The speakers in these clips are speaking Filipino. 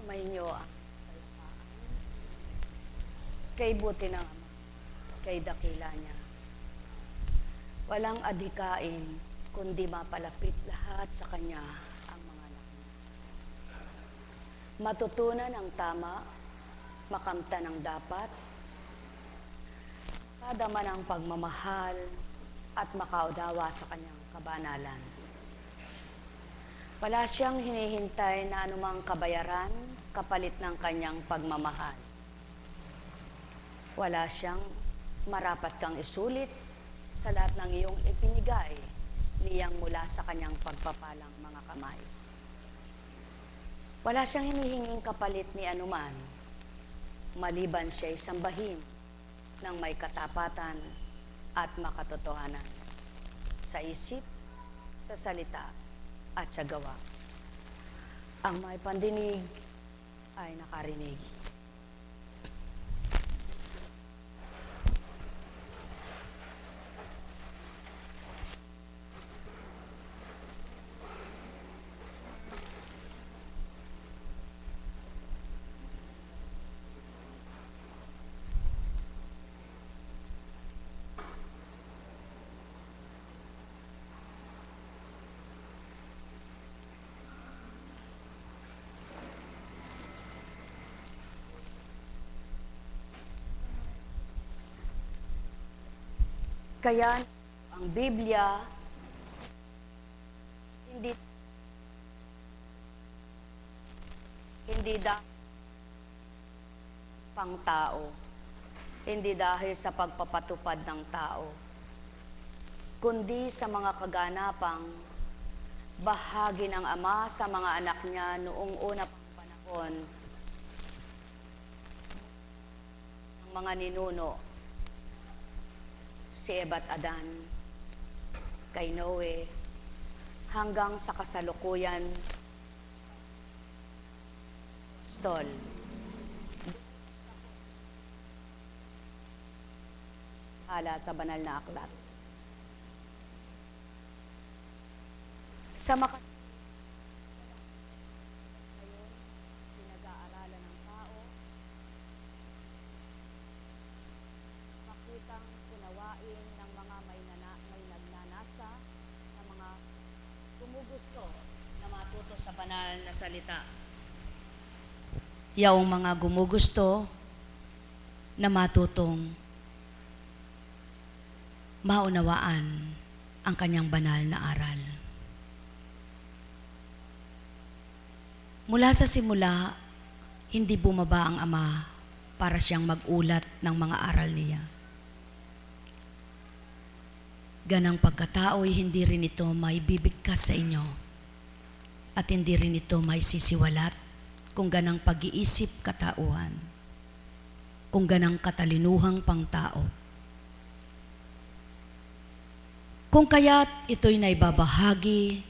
Sumainyo ang kay buti ng Ama, kay dakila niya. Walang adhikain, kundi mapalapit lahat sa Kanya ang mga anak niya. Matutunan ang tama, makamtan ang dapat, makadama ng pagmamahal, at makaudawa sa Kanyang kabanalan. Wala siyang hinihintay na anumang kabayaran kapalit ng Kanyang pagmamahal. Wala siyang marapat kang isulit sa lahat ng iyong ipinigay niyang mula sa Kanyang pagpapalang mga kamay. Wala siyang hinihinging kapalit ni anuman, maliban siya'y sambahin ng may katapatan at makatotohanan sa isip, sa salita, at sa gawa. Ang may pandinig ay nakarinig. Kaya ang Biblia hindi dahil pang tao, hindi dahil sa pagpapatupad ng tao, kundi sa mga kaganapang bahagi ng Ama sa mga anak niya noong una pang panahon ng mga ninuno, si Eva at Adan, kay Noe, hanggang sa kasalukuyan, Stol. Hala sa banal na aklat. Sa pinag-aaralan ng tao, makitang unawain ng mga may nagnanasa, ng mga gumugusto na matuto sa banal na salita. Yung mga gumugusto na matutong maunawaan ang kanyang banal na aral. Mula sa simula, hindi bumaba ang Ama para siyang mag-ulat ng mga aral niya. Ganang pagkatao ay hindi rin ito may bibigkas sa inyo at hindi rin ito may sisiwalat kung ganang pag-iisip katauhan, kung ganang katalinuhang pangtao. Kung kaya't ito'y naibabahagi,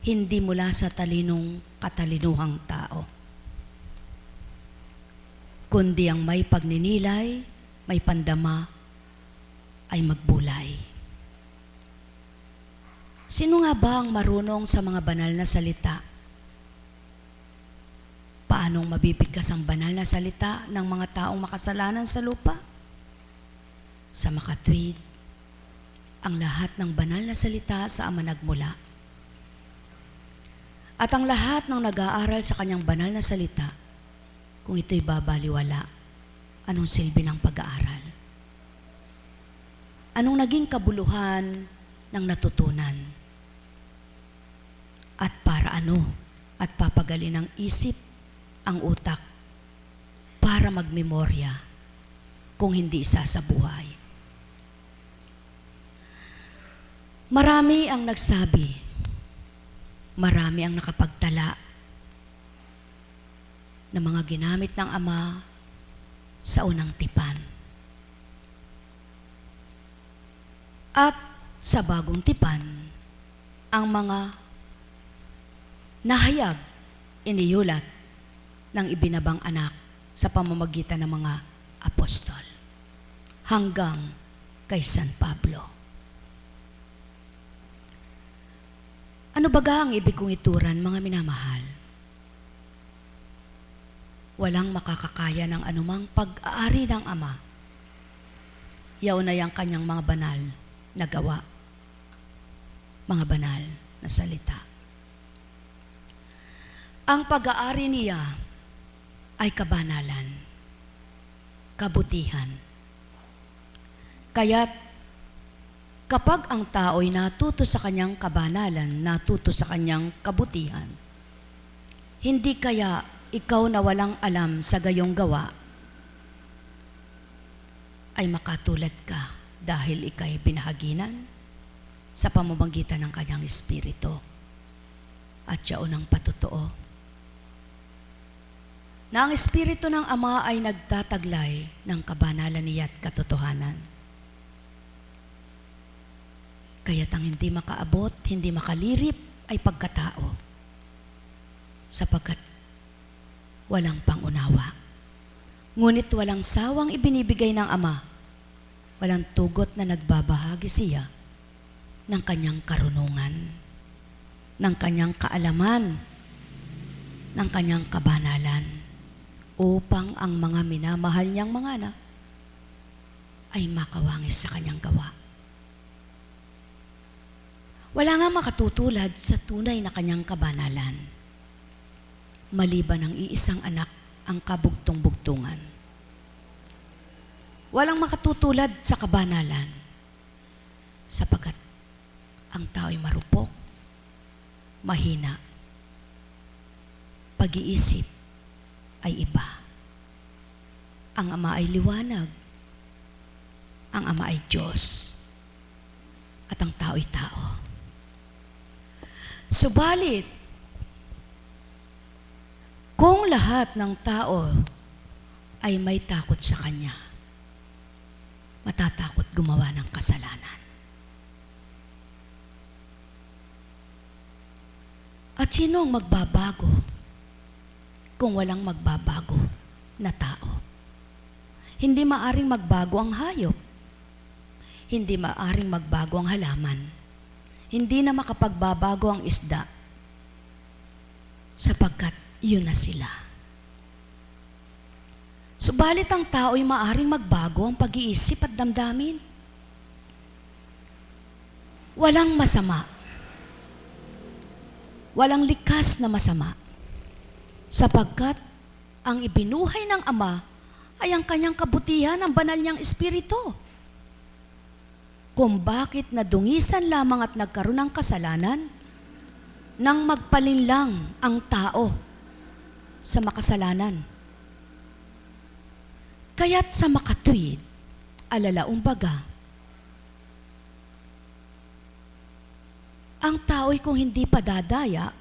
hindi mula sa talinong katalinuhang tao, kundi ang may pagninilay, may pandama, ay magbulay. Sino nga ba ang marunong sa mga banal na salita? Paanong mabibigkas ang banal na salita ng mga taong makasalanan sa lupa? Sa makatwid, ang lahat ng banal na salita sa Ama nagmula. At ang lahat ng nag-aaral sa kanyang banal na salita, kung ito'y babaliwala, anong silbi ng pag-aaral? Anong naging kabuluhan ng natutunan? At para ano? At papagalin ng isip, ang utak, para magmemorya kung hindi isa sa buhay. Marami ang nagsabi, marami ang nakapagtala ng mga ginamit ng Ama sa unang tipan. At sa bagong tipan, ang mga nahayag, iniyulat ng ibinabang anak sa pamamagitan ng mga apostol hanggang kay San Pablo. Ano baga ang ibig kong ituran, mga minamahal? Walang makakakaya ng anumang pag-aari ng Ama. Yaon na yung kanyang mga banal na gawa, mga banal na salita. Ang pag-aari niya ay kabanalan, kabutihan. Kaya't kapag ang tao'y natuto sa kanyang kabanalan, natuto sa kanyang kabutihan, hindi kaya ikaw na walang alam sa gayong gawa ay makatulad ka dahil ika'y binahaginan sa pamamagitan ng kanyang Espiritu at yaon ang patotoo na ang Espiritu ng Ama ay nagtataglay ng kabanalan niya at katotohanan. Kaya't ang hindi makaabot, hindi makalirip ay pagkatao, sapagkat walang pangunawa. Ngunit walang sawang ibinibigay ng Ama, walang tugot na nagbabahagi siya ng kanyang karunungan, ng kanyang kaalaman, ng kanyang kabanalan, upang ang mga minamahal niyang mga anak ay makawangis sa kanyang gawa. Wala nga makatutulad sa tunay na kanyang kabanalan, maliban ang iisang anak ang kabugtong-bugtungan. Walang makatutulad sa kabanalan, sapagkat ang tao'y marupok, mahina, pag-iisip ay iba. Ang Ama ay liwanag, ang Ama ay Diyos, at ang tao ay tao. Subalit, kung lahat ng tao ay may takot sa Kanya, matatakot gumawa ng kasalanan. At sino ang magbabago kung walang magbabago na tao? Hindi maaring magbago ang hayop. Hindi maaring magbago ang halaman. Hindi na makapagbabago ang isda, sapagkat yun na sila. Subalit ang tao'y maaring magbago ang pag-iisip at damdamin. Walang masama. Walang likas na masama. Sapagkat ang ibinuhay ng Ama ay ang kanyang kabutihan, ang banal niyang Espiritu. Kung bakit nadungisan lamang at nagkaroon ng kasalanan nang magpalinlang ang tao sa makasalanan. Kaya't sa makatuwid, alalaumbaga, ang tao'y kung hindi padadaya,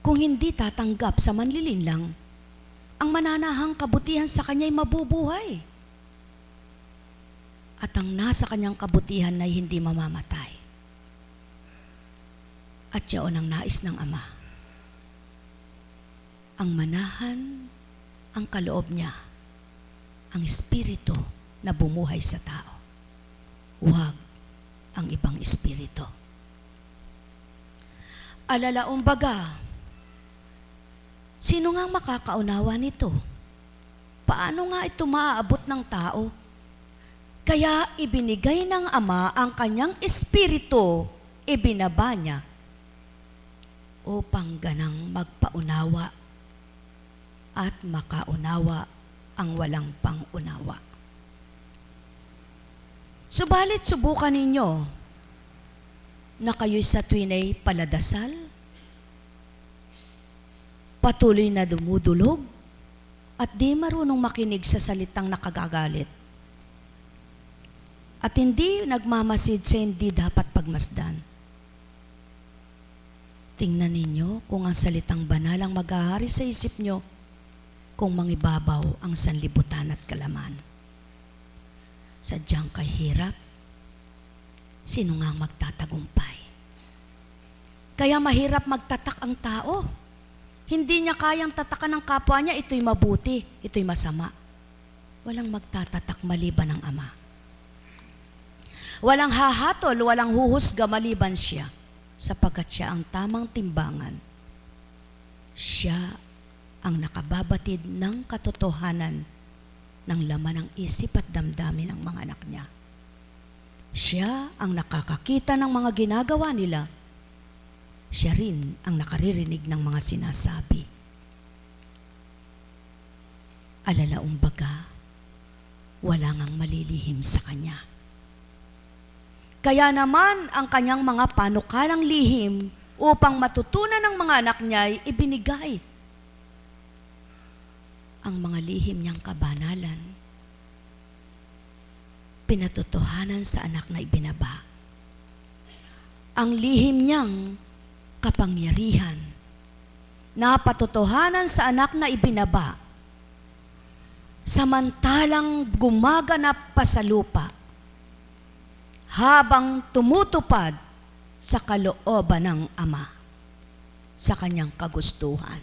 kung hindi tatanggap sa manlilinlang, ang mananahang kabutihan sa kanya'y mabubuhay. At ang nasa kanyang kabutihan ay hindi mamamatay. At yaon ang nais ng Ama. Ang manahan, ang kaloob niya, ang Espiritu na bumuhay sa tao. Huwag ang ibang espiritu. Alalaumbaga, sino nga makakaunawa nito? Paano nga ito maaabot ng tao? Kaya ibinigay ng Ama ang kanyang Espiritu, ibinaba niya, upang ganang magpaunawa at makaunawa ang walang pangunawa. Subalit subukan ninyo na kayo'y sa tuwina'y paladasal, patuloy na dumudulog, at di marunong makinig sa salitang nakagagalit. At hindi nagmamasid sa hindi dapat pagmasdan. Tingnan ninyo kung ang salitang banal ang maghahari sa isip nyo, kung mangibabaw ang sanlibutan at kalaman. Sadyang kahirap, sino nga ang magtatagumpay? Kaya mahirap magtatak ang tao. Hindi niya kayang tatakan ng kapwa niya, ito'y mabuti, ito'y masama. Walang magtatatak maliban ng Ama. Walang hahatol, walang huhusga maliban siya, sapagkat siya ang tamang timbangan. Siya ang nakababatid ng katotohanan ng laman ng isip at damdamin ng mga anak niya. Siya ang nakakakita ng mga ginagawa nila. Siya rin ang nakaririnig ng mga sinasabi. Alalaong baga, wala ngang malilihim sa kanya. Kaya naman ang kanyang mga panukalang lihim upang matutunan ng mga anak niya ay ibinigay. Ang mga lihim niyang kabanalan, pinatotohanan sa anak na ibinaba. Ang lihim niyang kapangyarihan, napatotohanan sa anak na ibinaba, samantalang gumaganap pa sa lupa, habang tumutupad sa kalooban ng Ama, sa kanyang kagustuhan.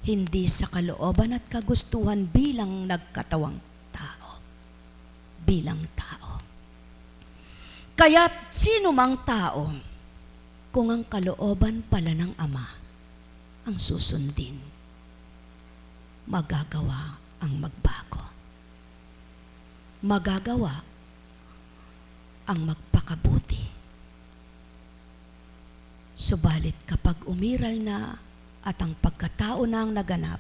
Hindi sa kalooban at kagustuhan bilang nagkatawang tao. Bilang tao. Kaya't sino mang tao, kung ang kalooban pala ng Ama ang susundin, magagawa ang magbago. Magagawa ang magpakabuti. Subalit kapag umiral na at ang pagkatao na ang naganap,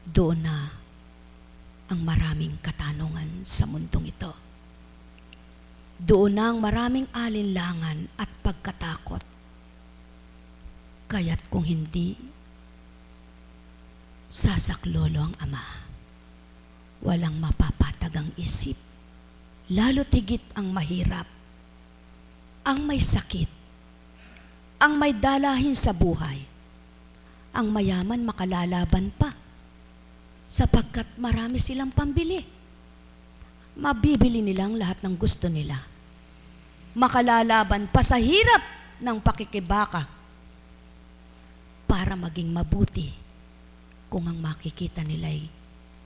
doon na ang maraming katanungan sa mundong ito. Doon na ang maraming alinlangan at pagkatakot. Kaya't kung hindi sasaklolo ang Ama, walang mapapatag ang isip, lalo tigit ang mahirap, ang may sakit, ang may dalahin sa buhay, ang mayaman makalalaban pa, sapagkat marami silang pambili. Mabibili nilang lahat ng gusto nila. Makalalaban pa sa hirap ng pakikibaka para maging mabuti kung ang makikita nila'y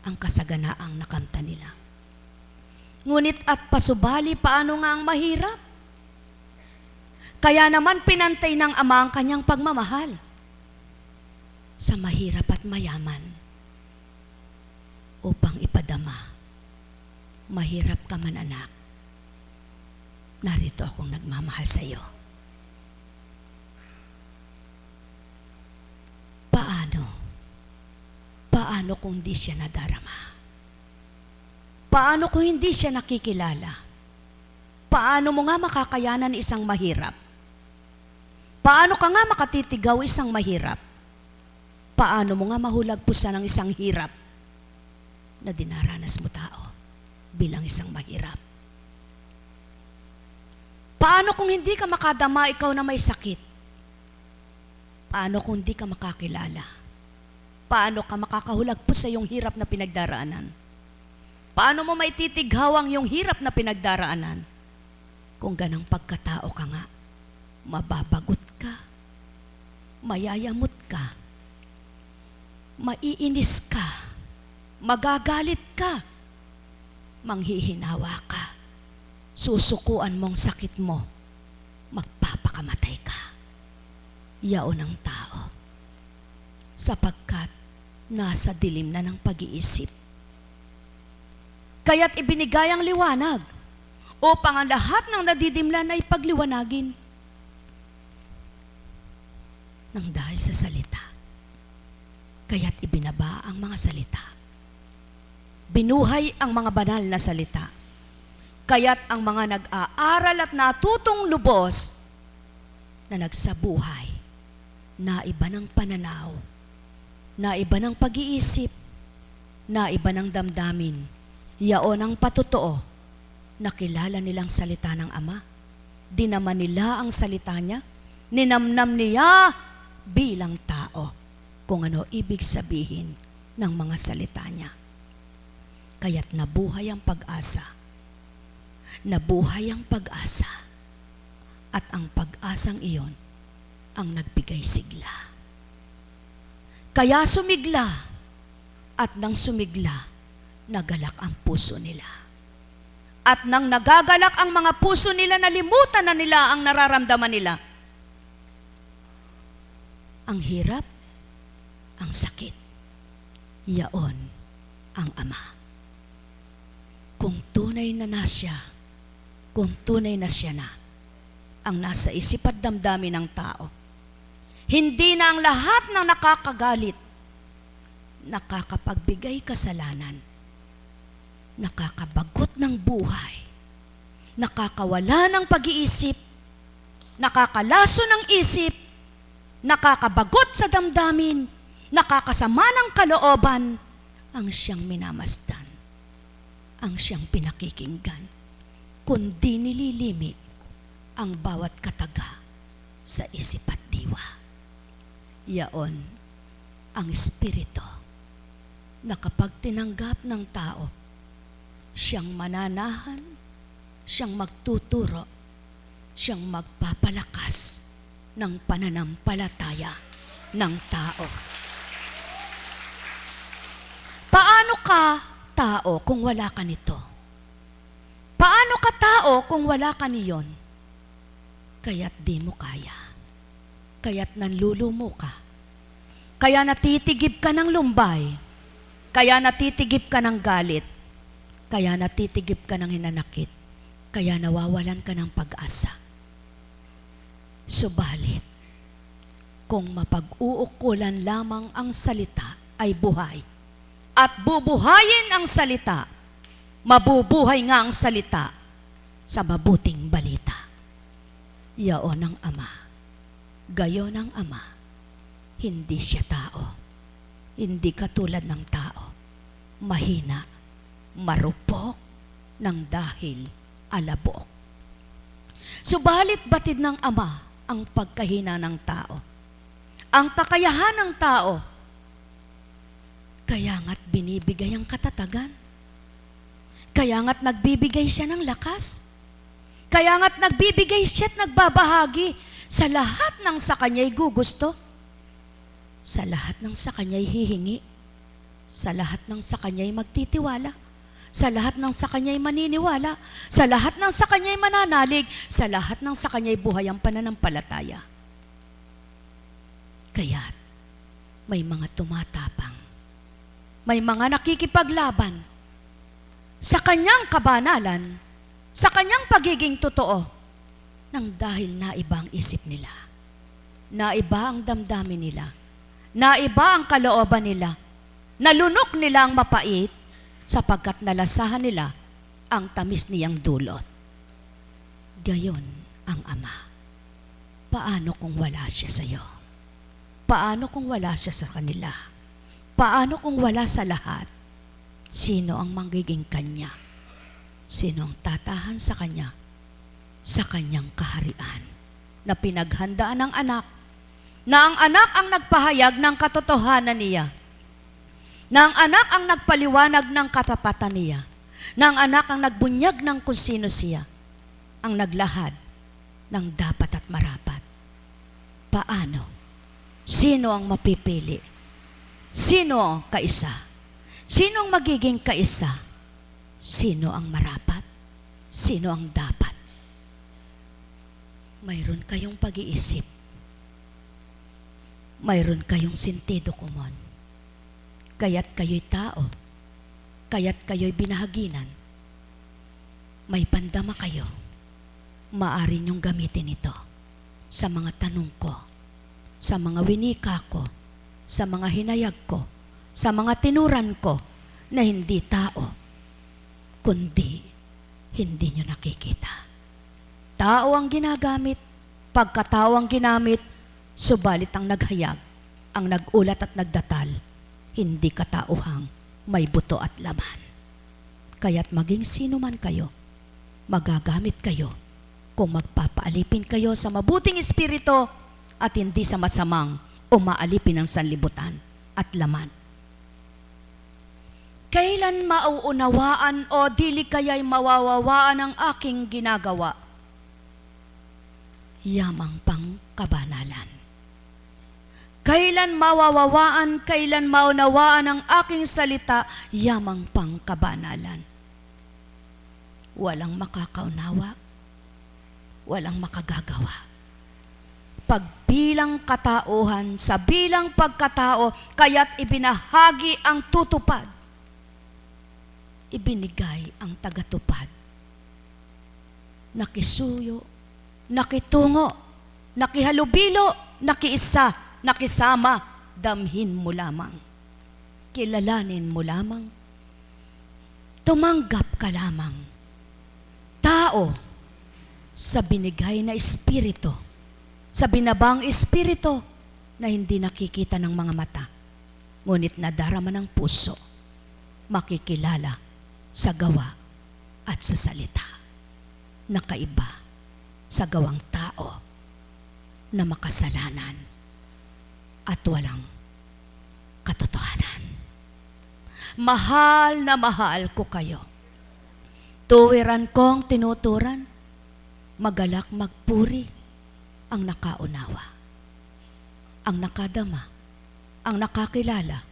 ang kasaganaang nakanta nila. Ngunit at pasubali, paano nga ang mahirap? Kaya naman pinantay ng Ama ang kanyang pagmamahal sa mahirap at mayaman upang ipadama, mahirap ka man anak, narito akong nagmamahal sa iyo. Paano kung di siya nadarama? Paano kung hindi siya nakikilala? Paano mo nga makakayanan isang mahirap? Paano ka nga makatitigaw isang mahirap? Paano mo nga mahulagpusan ng isang hirap na dinaranas mo tao bilang isang mahirap? Paano kung hindi ka makadama ikaw na may sakit? Paano kung hindi ka makakilala? Paano ka makakahulagpos sa iyong hirap na pinagdaraanan? Paano mo maititighaw ang iyong hirap na pinagdaraanan? Kung ganang pagkatao ka nga, mababagot ka, mayayamot ka, maiinis ka, magagalit ka, manghihinawa ka, susukuan mong sakit mo, magpapakamatay ka. Yaon ang tao, sapagkat nasa dilim na ng pag-iisip. Kaya't ibinigay ang liwanag upang ang lahat ng nadidimlan ay pagliwanagin. Nang dahil sa salita, kaya't ibinaba ang mga salita. Binuhay ang mga banal na salita. Kaya't ang mga nag-aaral at natutong lubos na nagsabuhay, na iba ng pananaw, na iba ng pag-iisip, na iba ng damdamin, yaon ang patotoo, nakilala nilang salita ng Ama, dinaman nila ang salita niya, ninamnam niya bilang tao kung ano ibig sabihin ng mga salita niya. Kaya't nabuhay ang pag-asa. Nabuhay ang pag-asa. At ang pag-asang iyon ang nagbigay sigla. Kaya sumigla, at nang sumigla, nagalak ang puso nila. At nang nagagalak ang mga puso nila, nalimutan na nila ang nararamdaman nila. Ang hirap, ang sakit. Yaon ang Ama. Kung tunay na siya, kung tunay na siya na ang nasa isip at damdamin ng tao, hindi na ang lahat ng nakakagalit, nakakapagbigay kasalanan, nakakabagot ng buhay, nakakawala ng pag-iisip, nakakalaso ng isip, nakakabagot sa damdamin, nakakasama ng kalooban, ang siyang minamasdan, ang siyang pinakikinggan, kundi nililimit ang bawat kataga sa isip at diwa. Yaon ang Espiritu na kapag tinanggap ng tao, siyang mananahan, siyang magtuturo, siyang magpapalakas ng pananampalataya ng tao. Paano ka tao kung wala ka nito? Paano ka tao kung wala ka niyon? Kaya't di mo kaya. Kaya't nanlulumo ka. Kaya natitigib ka ng lumbay. Kaya natitigib ka ng galit. Kaya natitigib ka ng hinanakit. Kaya nawawalan ka ng pag-asa. Subalit, kung mapag-uukulan lamang ang salita ay buhay, at bubuhayin ang salita, mabubuhay nga ang salita sa mabuting balita. Yaon ang Ama. Gayon ang Ama. Hindi siya tao. Hindi katulad ng tao. Mahina, marupok, nang dahil alabok. Subalit batid ng Ama ang pagkahina ng tao. Ang kakayahan ng tao. Kaya nga't binibigay ang katatagan. Kaya nga't nagbibigay siya ng lakas. Kaya nga't nagbibigay siya at nagbabahagi sa lahat ng sa kanya'y gugusto. Sa lahat ng sa kanya'y hihingi. Sa lahat ng sa kanya'y magtitiwala. Sa lahat ng sa kanya'y maniniwala. Sa lahat ng sa kanya'y mananalig. Sa lahat ng sa kanya'y buhay ang pananampalataya. Kaya't may mga tumatapang. May mga nakikipaglaban sa kanyang kabanalan, sa kanyang pagiging totoo, nang dahil naiba ang isip nila, naiba ang damdamin nila, naiba ang kalooban nila, nalunok nila ang mapait, sapagkat nalasahan nila ang tamis niyang dulot. Gayon ang Ama. Paano kung wala siya sa iyo? Paano kung wala siya sa kanila? Paano kung wala sa lahat? Sino ang magiging kanya? Sino ang tatahan sa kanya? Sa kanyang kaharian na pinaghandaan ng anak, na ang anak ang nagpahayag ng katotohanan niya, na ang anak ang nagpaliwanag ng katapatan niya, na ang anak ang nagbunyag ng kung sino siya, ang naglahad ng dapat at marapat. Paano? Sino ang mapipili? Sino ang kaisa? Sino ang magiging kaisa? Sino ang marapat? Sino ang dapat? Mayroon kayong pag-iisip. Mayroon kayong sentido komon. Kaya't kayo'y tao. Kaya't kayo'y binahaginan. May pandama kayo. Maaari niyong gamitin ito sa mga tanong ko, sa mga winika ko, sa mga hinayag ko, sa mga tinuran ko na hindi tao, kundi hindi nyo nakikita. Tao ang ginagamit, pagkatao ang ginamit, subalit ang naghayag, ang nagulat at nagdatal, hindi katauhang may buto at laman. Kaya't maging sino man kayo, magagamit kayo kung magpapaalipin kayo sa mabuting espiritu at hindi sa masamang o maalipin ng sanlibutan at laman. Kailan mauunawaan o dili kaya'y mawawawaan ang aking ginagawa? Yamang pang kabanalan. Kailan mawawawaan, kailan maunawaan ang aking salita? Yamang pang kabanalan. Walang makakaunawa, walang makagagawa. pagbilang katauhan sa bilang pagkatao, kaya't ibinahagi ang tutupad. Ibinigay ang tagatupad. Nakisuyo, nakitungo, nakihalubilo, nakiisa, nakisama, damhin mo lamang. Kilalanin mo lamang. Tumanggap ka lamang. Tao sa binigay na espiritu, sa binabang espiritu na hindi nakikita ng mga mata, ngunit nadarama ng puso, makikilala sa gawa at sa salita. Nakaiba sa gawang tao na makasalanan at walang katotohanan. Mahal na mahal ko kayo. Tuwiran kong tinuturan, magalak magpuri ang nakaunawa, ang nakadama, ang nakakilala,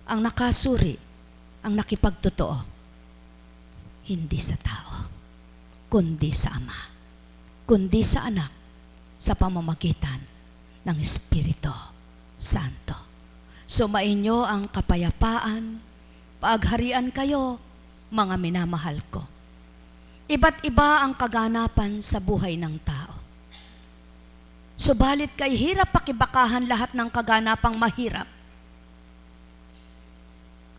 ang nakasuri, ang nakipagtotoo, hindi sa tao, kundi sa Ama, kundi sa Anak, sa pamamagitan ng Espiritu Santo. Sumainyo ang kapayapaan, pagharian kayo, mga minamahal ko. Iba't iba ang kaganapan sa buhay ng tao. Subalit kay hirap pakibakahan lahat ng kaganapang mahirap.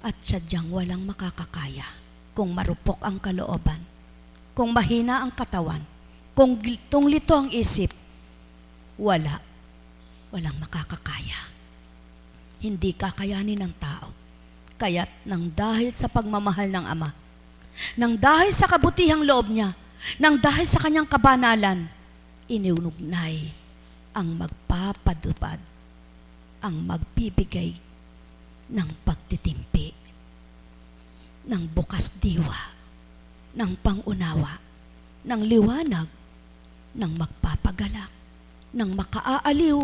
At sadyang walang makakakaya kung marupok ang kalooban, kung mahina ang katawan, kung tunglito ang isip, walang makakakaya. Hindi kakayanin ng tao. Kaya't nang dahil sa pagmamahal ng Ama, nang dahil sa kabutihang loob niya, nang dahil sa kanyang kabanalan, iniunugnay ang magpapadupad, ang magbibigay ng pagtitimpi, ng bukas diwa, ng pangunawa, ng liwanag, ng magpapagalak, ng makaaaliw,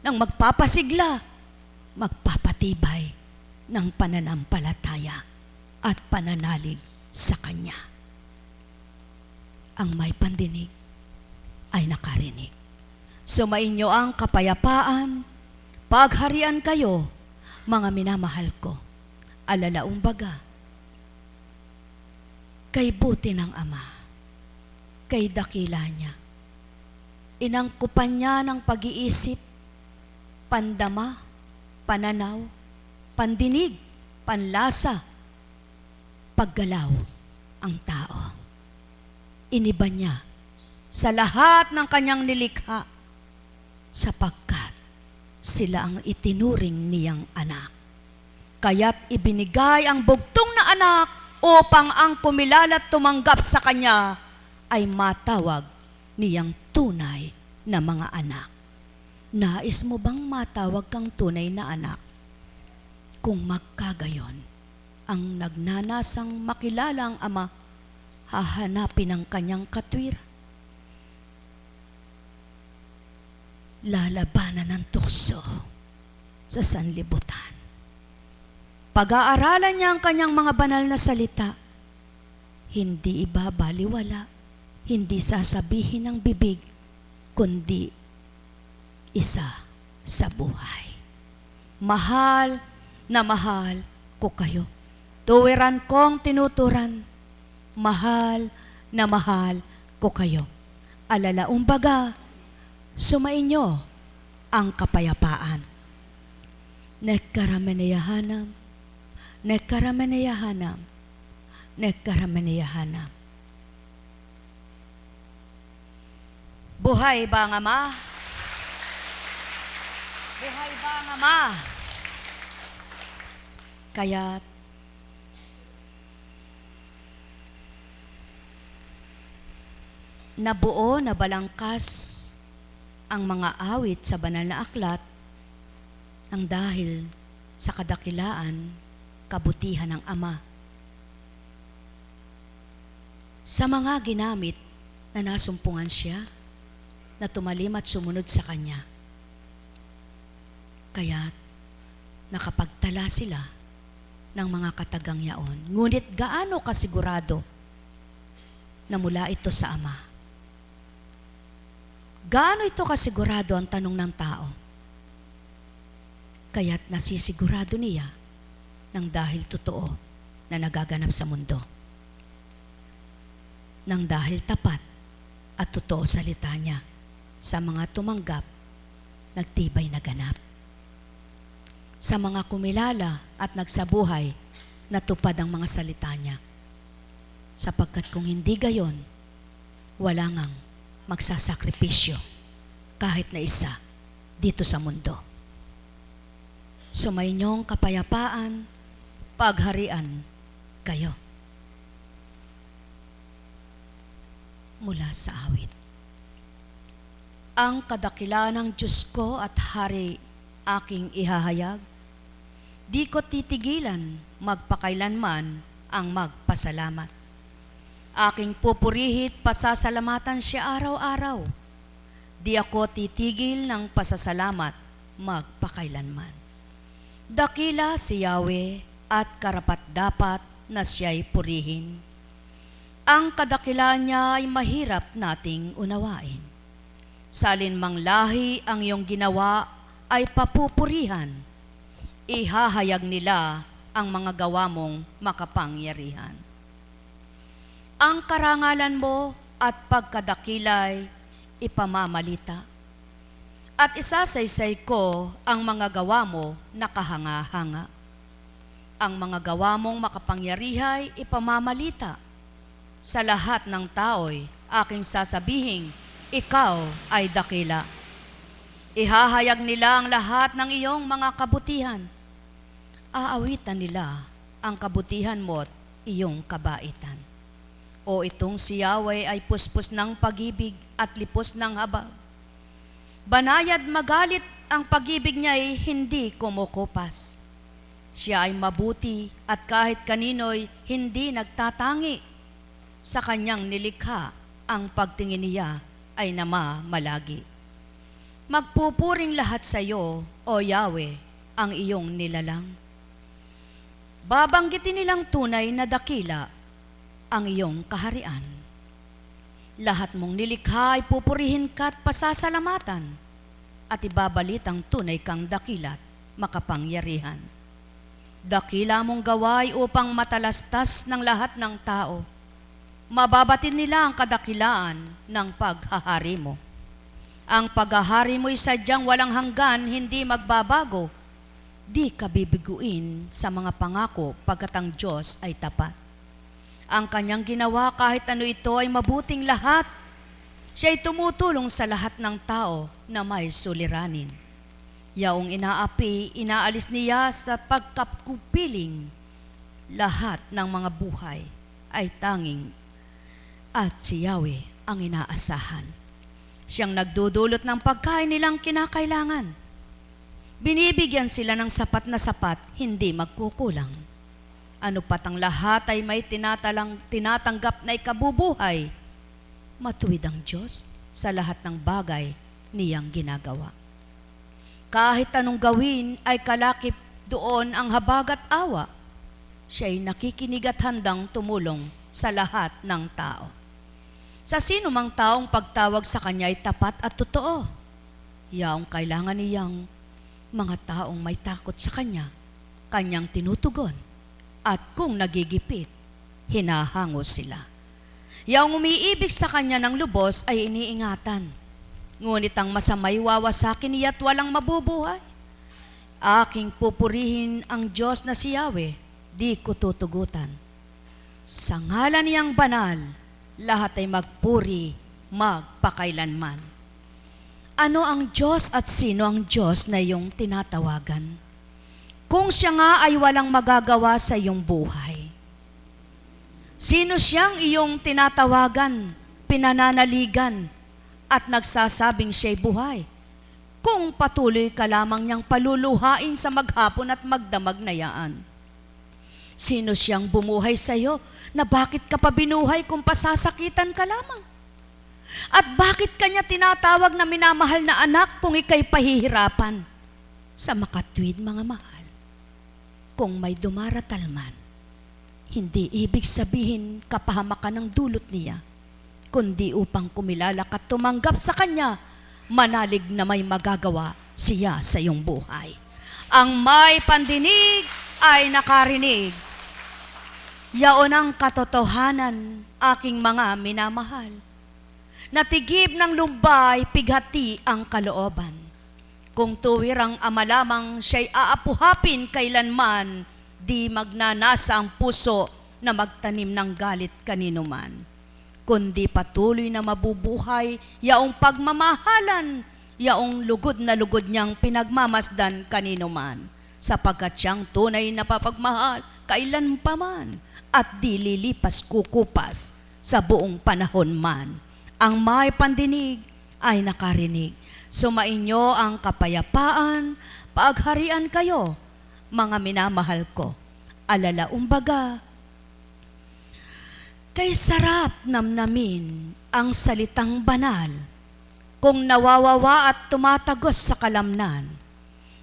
ng magpapasigla, magpapatibay ng pananampalataya at pananalig sa Kanya. Ang may pandinig ay nakarinig. Sumainyo ang kapayapaan, pagharian kayo, mga minamahal ko. Alalaong baga, kay buti ng Ama, kay dakila niya, inangkupan niya ng pag-iisip, pandama, pananaw, pandinig, panlasa, paggalaw ang tao. Iniba niya sa lahat ng kanyang nilikha sapagkat sila ang itinuring niyang anak. Kaya't ibinigay ang bugtong na anak upang ang kumilala at tumanggap sa kanya ay matawag niyang tunay na mga anak. Nais mo bang matawag kang tunay na anak? Kung magkagayon, ang nagnanasang makilala ang Ama, hahanapin ang kanyang katwiran. Lalabanan ng tukso sa sanlibutan. Pag-aaralan niya ang kanyang mga banal na salita, hindi ibabaliwala, hindi sasabihin ng bibig, kundi isa sa buhay. Mahal na mahal ko kayo. Tuwiran kong tinuturan, mahal na mahal ko kayo. Alalaong baga, sumainyo ang kapayapaan. Nekkarameneyahanam, nekkarameneyahanam, nekkarameneyahanam. Buhay ba ang Ama? Buhay ba ang Ama? Kaya't nabuo na balangkas ang mga awit sa banal na aklat ang dahil sa kadakilaan, kabutihan ng Ama. Sa mga ginamit na nasumpungan siya, na tumalim at sumunod sa Kanya. Kaya't nakapagtala sila ng mga katagang yaon. Ngunit gaano kasigurado na mula ito sa Ama? Gaano ito kasigurado ang tanong ng tao? Kaya't nasisigurado niya nang dahil totoo na nagaganap sa mundo. Nang dahil tapat at totoo salita niya sa mga tumanggap, nagtibay na ganap. Sa mga kumilala at nagsabuhay, natupad ang mga salita niya. Sapagkat kung hindi gayon, wala ngang magsasakripisyo kahit na isa dito sa mundo. Sumainyong kapayapaan, pagharian kayo. Mula sa awit. Ang kadakilaan ng Diyos ko at Hari aking ihahayag, di ko titigilan magpakailanman ang magpasalamat. Aking pupurihit pasasalamatan siya araw-araw. Di ako titigil ng pasasalamat magpakailanman. Dakila si Yahweh at karapat-dapat na siya'y purihin. Ang kadakilaan niya ay mahirap nating unawain. Sa alinmang lahi ang iyong ginawa ay papupurihan. Ihahayag nila ang mga gawa mong makapangyarihan. Ang karangalan mo at pagkadakilay ipamamalita. At isasaysay ko ang mga gawa mo na kahanga-hanga. Ang mga gawa mong makapangyarihay ipamamalita. Sa lahat ng tao'y aking sasabihing, ikaw ay dakila. Ihahayag nila ang lahat ng iyong mga kabutihan. Aawitan nila ang kabutihan mo't iyong kabaitan. O itong si Yahweh ay puspos ng pag-ibig at lipos ng habag. Banayad magalit ang pag-ibig niya ay hindi kumukupas. Siya ay mabuti at kahit kanino'y hindi nagtatangi. Sa kanyang nilikha, ang pagtingin niya ay namamalagi. Magpupuring lahat sa iyo, O Yahweh, ang iyong nilalang. Babanggitin nilang tunay na dakila ang iyong kaharian. Lahat mong nilikha ay pupurihin ka at pasasalamatan at ibabalitang tunay kang dakila't makapangyarihan. Dakila mong gaway upang matalastas ng lahat ng tao. Mababatid nila ang kadakilaan ng paghahari mo. Ang paghahari mo'y sadyang walang hanggan, hindi magbabago. Di ka bibiguin sa mga pangako pagkat ang Diyos ay tapat. Ang kanyang ginawa kahit ano ito ay mabuting lahat. Siya'y tumutulong sa lahat ng tao na may suliranin. Yaong inaapi, inaalis niya sa pagkakupiling. Lahat ng mga buhay ay tanging at si Yahweh ang inaasahan. Siyang nagdudulot ng pagkain nilang kinakailangan. Binibigyan sila ng sapat na sapat, hindi magkukulang. Ano pat ang lahat ay may tinatanggap na ikabubuhay. Matuwid ang Diyos sa lahat ng bagay niyang ginagawa. Kahit anong gawin ay kalakip doon ang habag at awa. Siya'y nakikinig at handang tumulong sa lahat ng tao. Sa sino mang taong pagtawag sa kanya ay tapat at totoo. Yaong kailangan niyang mga taong may takot sa kanya, kanyang tinutugon. At kung nagigipit, hinahangos sila. Yaong umiibig sa kanya ng lubos ay iniingatan. Ngunit ang masamay wawasakin niya at walang mabubuhay. Aking pupurihin ang Diyos na si Yahweh, di ko tutugutan. Sa ngalan niyang banal, lahat ay magpuri, magpakailanman. Ano ang Diyos at sino ang Diyos na iyong tinatawagan? Kung siya nga ay walang magagawa sa iyong buhay. Sino siyang iyong tinatawagan, pinananaligan, at nagsasabing siya'y buhay? Kung patuloy ka lamang niyang paluluhain sa maghapon at magdamag na yaan. Sino siyang bumuhay sa iyo na bakit ka pa binuhay kung pasasakitan ka lamang? At bakit kanya tinatawag na minamahal na anak kung ika'y pahihirapan? Sa makatwid mga mahal. Kung may dumaratal man, hindi ibig sabihin kapahamakan ng dulot niya, kundi upang kumilala ka at tumanggap sa kanya manalig na may magagawa siya sa iyong buhay. Ang may pandinig ay nakarinig. Yaon ang katotohanan, aking mga minamahal. Natigib ng lumbay, pighati ang kalooban. Kung tuwir ang ama lamang siya'y aapuhapin kailanman, di magnanasa ang puso na magtanim ng galit kanino man. Kundi patuloy na mabubuhay, yaong pagmamahalan, yaong lugod na lugod niyang pinagmamasdan kanino man. Sapagkat siyang tunay na papagmahal, kailan pa man, at di lilipas kukupas sa buong panahon man. Ang may pandinig ay nakarinig. Sumainyo ang kapayapaan, pagharian kayo, mga minamahal ko. Alalaumbaga, kay sarap namnamin ang salitang banal, kung nawawawa at tumatagos sa kalamnan.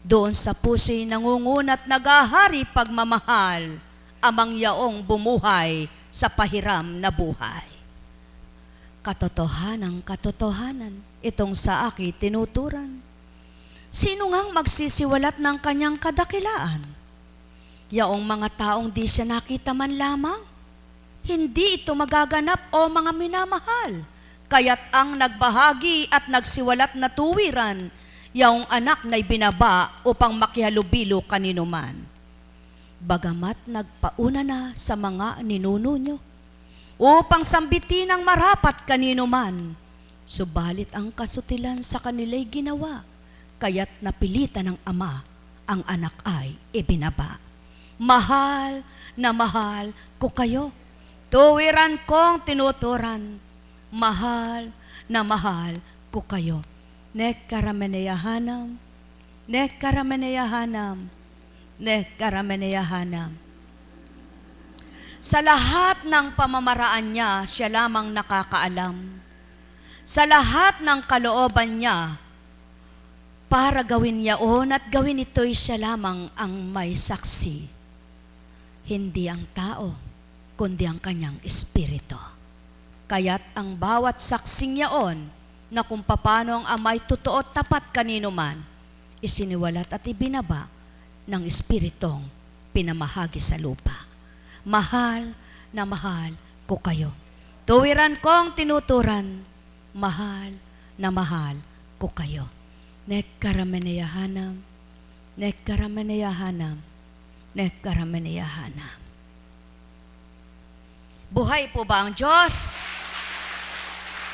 Doon sa puso'y nangungunat nagahari pagmamahal, amang yaong bumuhay sa pahiram na buhay. Katotohanan, itong sa aki tinuturan. Sino ngang magsisiwalat ng kanyang kadakilaan? Yaong mga taong di siya nakita man lamang, hindi ito magaganap o mga minamahal. Kaya't ang nagbahagi at nagsiwalat na tuwiran, yaong anak na'y binaba upang makihalubilo kanino man. Bagamat nagpauna na sa mga ninuno nyo, upang sambitin ang marapat kanino man, subalit ang kasutilan sa kanila'y ginawa, kaya't napilitan ng ama, ang anak ay ibinaba. Mahal na mahal ko kayo, tuwiran kong tinuturan, mahal na mahal ko kayo. Nekkarameneyahanam, nekkarameneyahanam, nekkarameneyahanam. Sa lahat ng pamamaraan niya, siya lamang nakakaalam. Sa lahat ng kalooban niya, para gawin yaon at gawin ito'y siya lamang ang may saksi. Hindi ang tao, kundi ang kanyang espiritu. Kaya't ang bawat saksing yaon, na kung paano ang amay totoo at tapat kanino man, isiniwalat at ibinaba ng espiritong pinamahagi sa lupa. Mahal na mahal ko kayo. Tuwiran kong tinuturan, mahal na mahal ko kayo. Nekkarameneyahanam, nekkarameneyahanam, nekkarameneyahanam. Buhay po ba ang Diyos?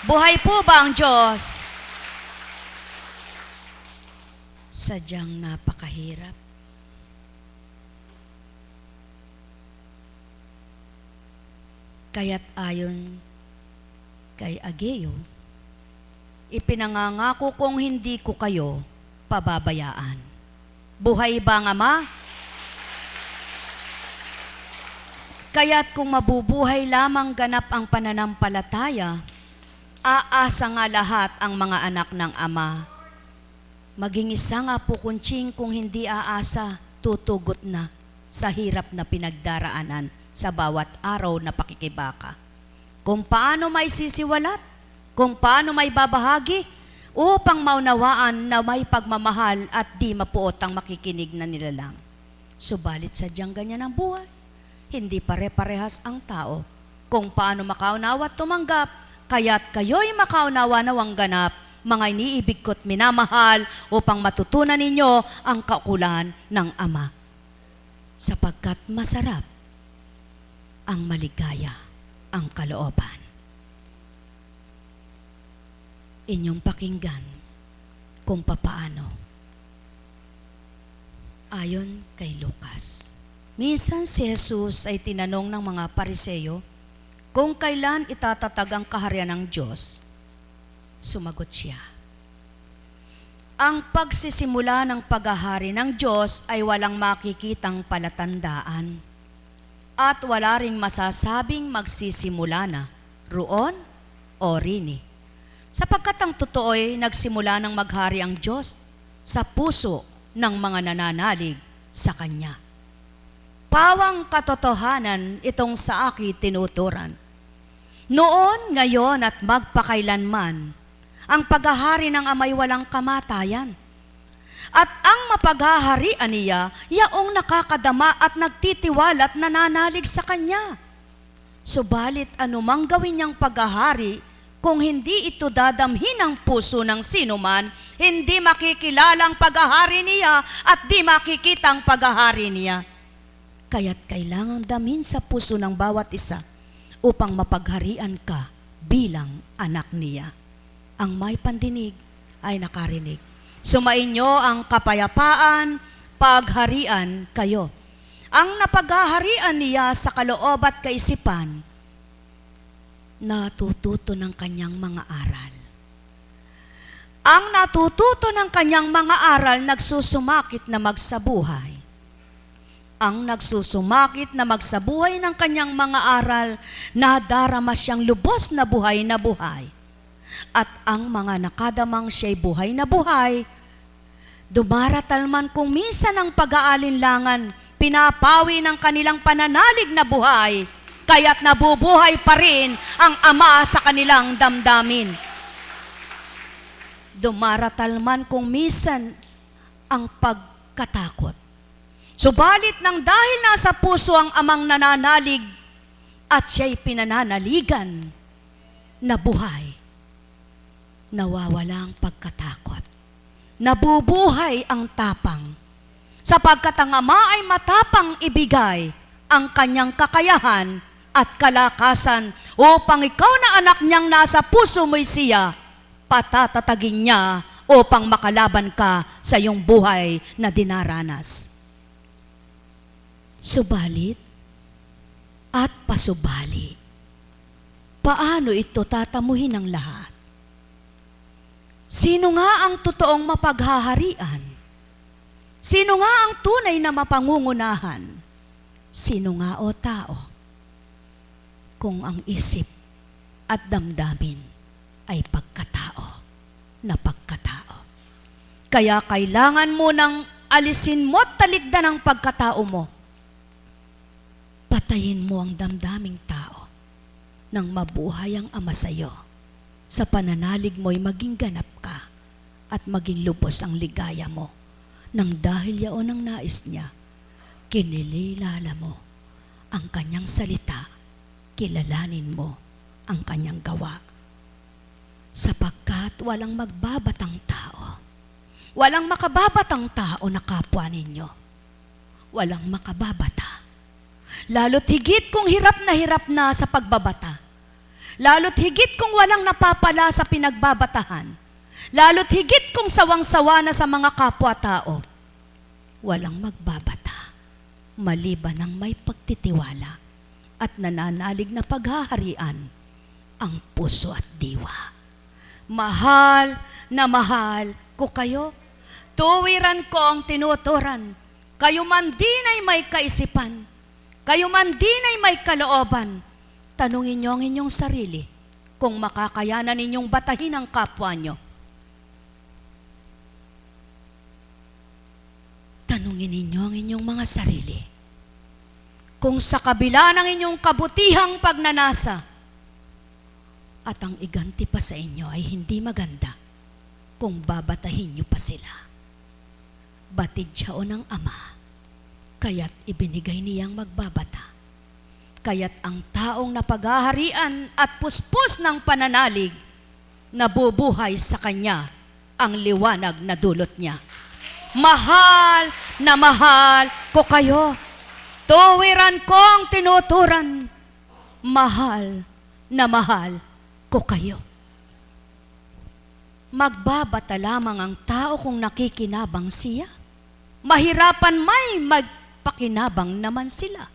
Buhay po ba ang Diyos? Sadyang napakahirap. Kaya't ayon kay Ageo, ipinangangako kong hindi ko kayo pababayaan. Buhay ba ang Ama? Kaya't kung mabubuhay lamang ganap ang pananampalataya, aasa nga lahat ang mga anak ng Ama. Maging isa nga po kunching kung hindi aasa, tutugot na sa hirap na pinagdaraanan sa bawat araw na pakikibaka. Kung paano may sisiwalat, kung paano may babahagi, upang maunawaan na may pagmamahal at di mapuot ang makikinig na nilalang. Subalit sadyang ganyan ang buhay. Hindi pare-parehas ang tao kung paano makaunawa at tumanggap, kaya't kayo'y makaunawa nawang ganap, mga iniibig ko't minamahal, upang matutunan ninyo ang kaukulan ng Ama. Sapagkat masarap ang maligaya ang kalooban. Inyong pakinggan kung papaano. Ayon kay Lucas. Minsan si Jesus ay tinanong ng mga Pariseyo kung kailan itatatag ang kaharian ng Diyos. Sumagot siya, ang pagsisimula ng paghahari ng Diyos ay walang makikitang palatandaan at wala ring masasabing magsisimula na roon o rini. Sapagkat ang totoo'y nagsimula ng maghari ang Diyos sa puso ng mga nananalig sa Kanya. Pawang katotohanan itong sa aki tinuturan. Noon, ngayon at magpakailanman, ang paghahari ng amay walang kamatayan. At ang mapaghaharian niya, yaong nakakadama at nagtitiwalat nananalig sa kanya. Subalit anumang gawin niyang paghahari, kung hindi ito dadamhin ang puso ng sinuman, hindi makikilala ang paghahari niya at di makikita ang paghahari niya. Kaya't kailangang damhin sa puso ng bawat isa upang mapagharian ka bilang anak niya. Ang may pandinig ay nakarinig. Sumainyo ang kapayapaan, pagharian kayo. Ang napaghaharian niya sa kaloob at kaisipan, natututo ng kanyang mga aral. Ang natututo ng kanyang mga aral nagsusumakit na magsabuhay. Ang nagsusumakit na magsabuhay ng kanyang mga aral, nadarama siyang lubos na buhay na buhay. At ang mga nakadamang siya'y buhay na buhay, dumaratal man kung minsan ang pag-aalinlangan, pinapawi ng kanilang pananalig na buhay, kaya't nabubuhay pa rin ang Ama sa kanilang damdamin. Dumaratal man kung minsan ang pagkatakot. Subalit nang dahil nasa puso ang Amang nananalig at siya'y pinananaligan na buhay, nawawala ang pagkatakot. Nabubuhay ang tapang, sapagkat ang Ama ay matapang ibigay ang kanyang kakayahan at kalakasan upang ikaw na anak niyang nasa puso mo'y siya, patatatagin niya upang makalaban ka sa iyong buhay na dinaranas. Subalit at pasubali, paano ito tatamuhin ng lahat? Sino nga ang totoong mapaghaharian? Sino nga ang tunay na mapangungunahan? Sino nga o tao? Kung ang isip at damdamin ay pagkatao na pagkatao. Kaya kailangan mo nang alisin mo at talikdan ang pagkatao mo. Patayin mo ang damdaming tao nang mabuhay ang Ama sa iyo. Sa pananalig mo'y maging ganap ka at maging lubos ang ligaya mo. Nang dahil yaon ang nais niya, kinilala mo ang kanyang salita, kilalanin mo ang kanyang gawa. Sapagkat walang magbabatang tao, walang makababatang tao na kapwa ninyo, walang makababata. Lalo't higit kung hirap na sa pagbabata, lalo't higit kung walang napapala sa pinagbabatahan, lalo't higit kung sawang-sawa na sa mga kapwa-tao, walang magbabata, maliban ng may pagtitiwala at nananalig na paghaharian ang puso at diwa. Mahal na mahal ko kayo, tuwiran ko ang tinuturan, kayo man din ay may kaisipan, kayo man din ay may kalooban. Tanungin niyo ang inyong sarili kung makakayanan ninyong batahin ang kapwa nyo. Tanungin ninyo ang inyong mga sarili kung sa kabila ng inyong kabutihang pagnanasa at ang iganti pa sa inyo ay hindi maganda, kung babatahin nyo pa sila. Batid siya o ng Ama, kaya't ibinigay niyang magbabata. Kaya't ang taong napaghaharian at puspos ng pananalig, nabubuhay sa kanya ang liwanag na dulot niya. Mahal na mahal ko kayo, tuwiran ko ang tinuturan, mahal na mahal ko kayo. Magbabata lamang ang tao kung nakikinabang siya. Mahirapan may magpakinabang naman sila.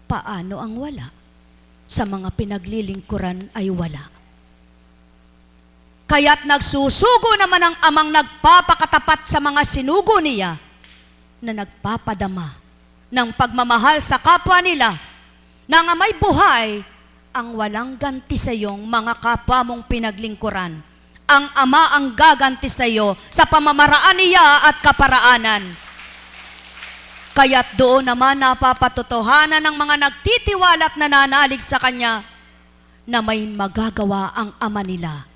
Paano ang wala? Sa mga pinaglilingkuran ay wala. Kaya't nagsusugo naman ang Amang nagpapakatapat sa mga sinugo niya na nagpapadama ng pagmamahal sa kapwa nila na nga may buhay ang walang ganti sa iyong mga kapwa mong pinaglingkuran. Ang Ama ang gaganti sa iyo sa pamamaraan niya at kaparaanan. Kaya't doon naman napapatotohanan ng mga nagtitiwala at nananalig sa Kanya na may magagawa ang Ama nila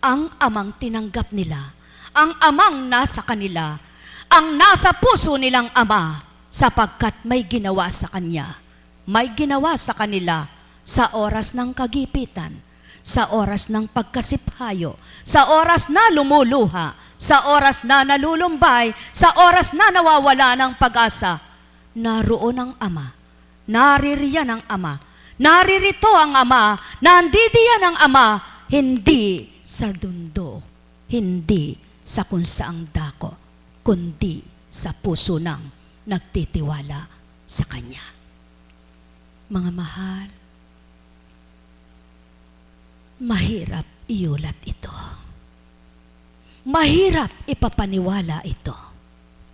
ang amang tinanggap nila, ang amang nasa kanila, ang nasa puso nilang ama, sapagkat may ginawa sa kanya, may ginawa sa kanila sa oras ng kagipitan, sa oras ng pagkasiphayo, sa oras na lumuluha, sa oras na nalulumbay, sa oras na nawawala ng pag-asa. Naroon ang ama, naririyan ang ama, naririto ang ama, nandidiyan ang ama, hindi sa dundo, hindi sa kung saang dako, kundi sa puso ng nagtitiwala sa Kanya. Mga mahal, mahirap iulat ito. Mahirap ipapaniwala ito.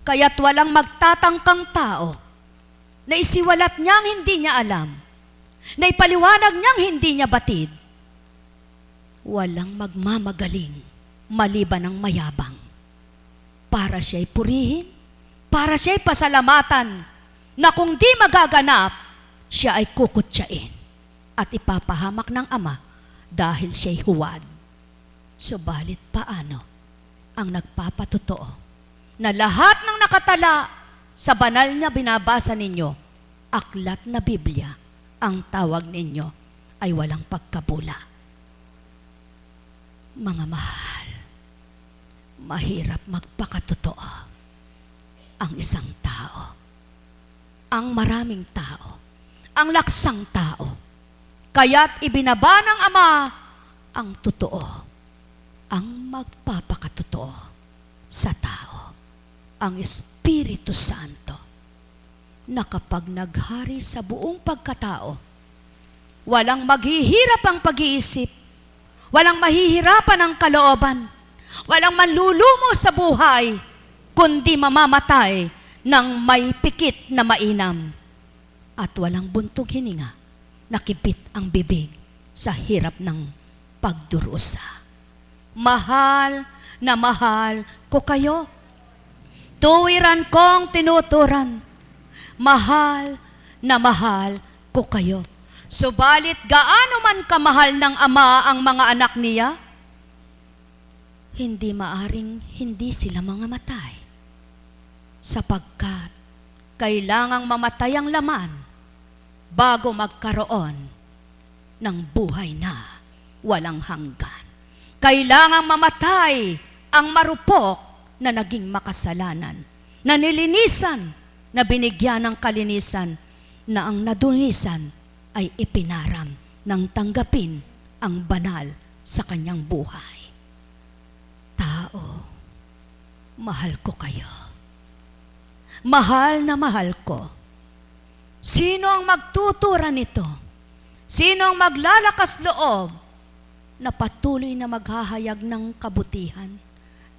Kaya't walang magtatangkang tao na isiwalat niyang hindi niya alam, na ipaliwanag niyang hindi niya batid. Walang magmamagaling maliban ng mayabang para siya'y purihin, para siya'y pasalamatan, na kung di magaganap, siya ay kukutsain at ipapahamak ng ama dahil siya'y huwad. Subalit paano ang nagpapatotoo na lahat ng nakatala sa banal na binabasa ninyo, aklat na Biblia, ang tawag ninyo ay walang pagkabula? Mga mahal, mahirap magpakatotoo ang isang tao, ang maraming tao, ang laksang tao. Kaya't ibinaba ng Ama ang totoo, ang magpapakatotoo sa tao, ang Espiritu Santo, na kapag naghari sa buong pagkatao, walang maghihirap ang pag-iisip, walang mahihirapan ang kalooban, walang manlulumo sa buhay, kundi mamamatay ng may pikit na mainam, at walang buntog hininga, nakipit ang bibig sa hirap ng pagdurusa. Mahal na mahal ko kayo. Tuwiran kong tinuturan. Mahal na mahal ko kayo. Subalit gaano man kamahal ng Ama ang mga anak niya, hindi maaring hindi sila mga matay. Sapagkat kailangang mamatay ang laman bago magkaroon ng buhay na walang hanggan. Kailangang mamatay ang marupok na naging makasalanan, na nilinisan, na binigyan ng kalinisan, na ang nadunisan ay ipinaram ng tanggapin ang banal sa kanyang buhay. Tao, mahal ko kayo. Mahal na mahal ko. Sino ang magtutura nito? Sino ang maglalakas loob na patuloy na maghahayag ng kabutihan,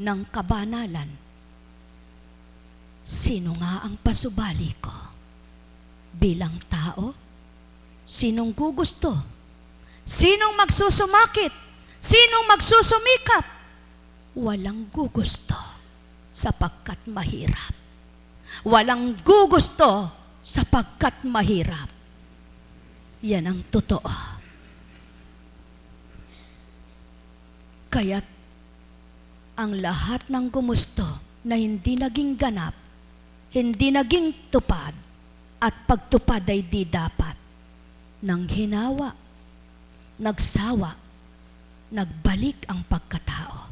ng kabanalan? Sino nga ang pasubali ko? Bilang tao? Sinong gugusto? Sinong magsusumakit? Sinong magsusumikap? Walang gugusto sapagkat mahirap. Walang gugusto sapagkat mahirap. Yan ang totoo. Kaya't ang lahat ng gumusto na hindi naging ganap, hindi naging tupad, at pagtupad ay di dapat, nang hinawa, nagsawa, nagbalik ang pagkatao.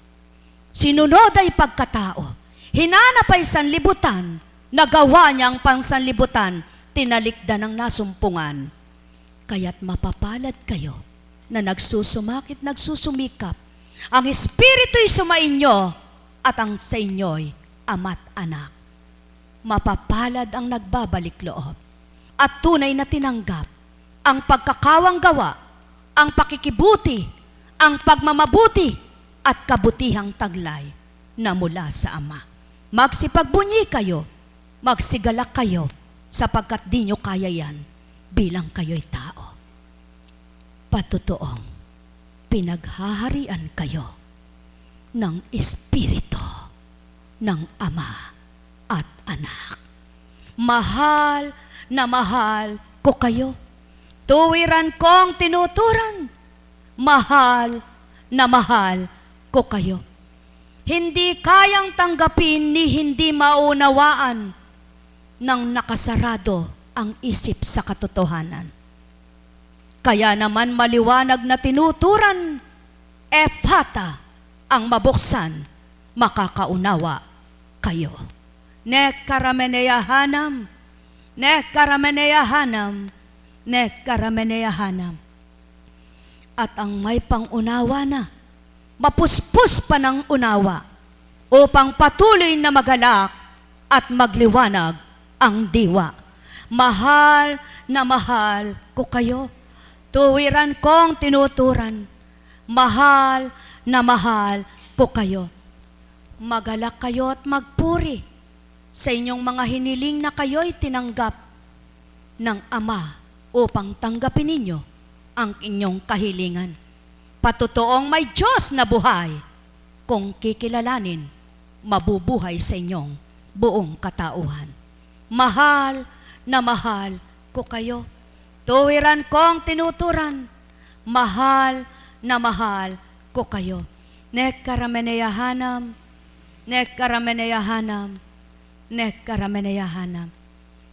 Sinunod ay pagkatao, hinanap ay sanlibutan, nagawa niya ang pansanlibutan, tinalikdan ng nasumpungan. Kaya't mapapalad kayo na nagsusumakit, nagsusumikap, ang Espiritu'y sumainyo at ang sa inyo'y ama't anak. Mapapalad ang nagbabalik loob at tunay na tinanggap ang pagkakawang gawa, ang pakikibuti, ang pagmamabuti at kabutihang taglay na mula sa Ama. Magsipagbunyi kayo, magsigalak kayo, sapagkat di nyo kaya yan bilang kayo'y tao. Patutoong pinaghaharian kayo ng Espiritu ng Ama at Anak. Mahal na mahal ko kayo. Tuwiran kong tinuturan. Mahal na mahal ko kayo. Hindi kayang tanggapin ni hindi maunawaan ng nakasarado ang isip sa katotohanan. Kaya naman maliwanag na tinuturan, Ephata, ang mabuksan, makakaunawa kayo. Nekarameneyahanam, nekarameneyahanam, nekarameneyahanam. At ang may pangunawa na, mapuspos pa ng unawa upang patuloy na magalak at magliwanag ang diwa. Mahal na mahal ko kayo. Tuwiran kong tinuturan. Mahal na mahal ko kayo. Magalak kayo at magpuri sa inyong mga hiniling na kayo'y tinanggap ng Ama upang tanggapin ninyo ang inyong kahilingan. Patutoong may Diyos na buhay, kung kikilalanin, mabubuhay sa inyong buong katauhan. Mahal na mahal ko kayo. Tuwiran kong tinuturan. Mahal na mahal ko kayo. Nekarameneyahanam, nekarameneyahanam, nekarameneyahanam.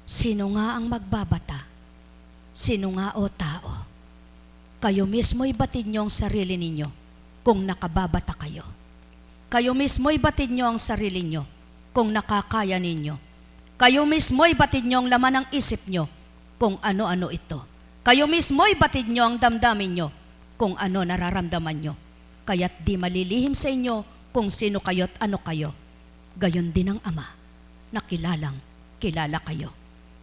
Sino nga ang magbabata? Sino nga o tao? Kayo mismo'y batid niyo ang sarili ninyo kung nakababata kayo. Kayo mismo'y batid niyo ang sarili niyo kung nakakaya ninyo. Kayo mismo'y batid niyo ang laman ng isip niyo kung ano-ano ito. Kayo mismo'y batid niyo ang damdamin niyo kung ano nararamdaman niyo. Kaya't di malilihim sa inyo kung sino kayo't ano kayo. Gayon din ang Ama na kilalang kilala kayo.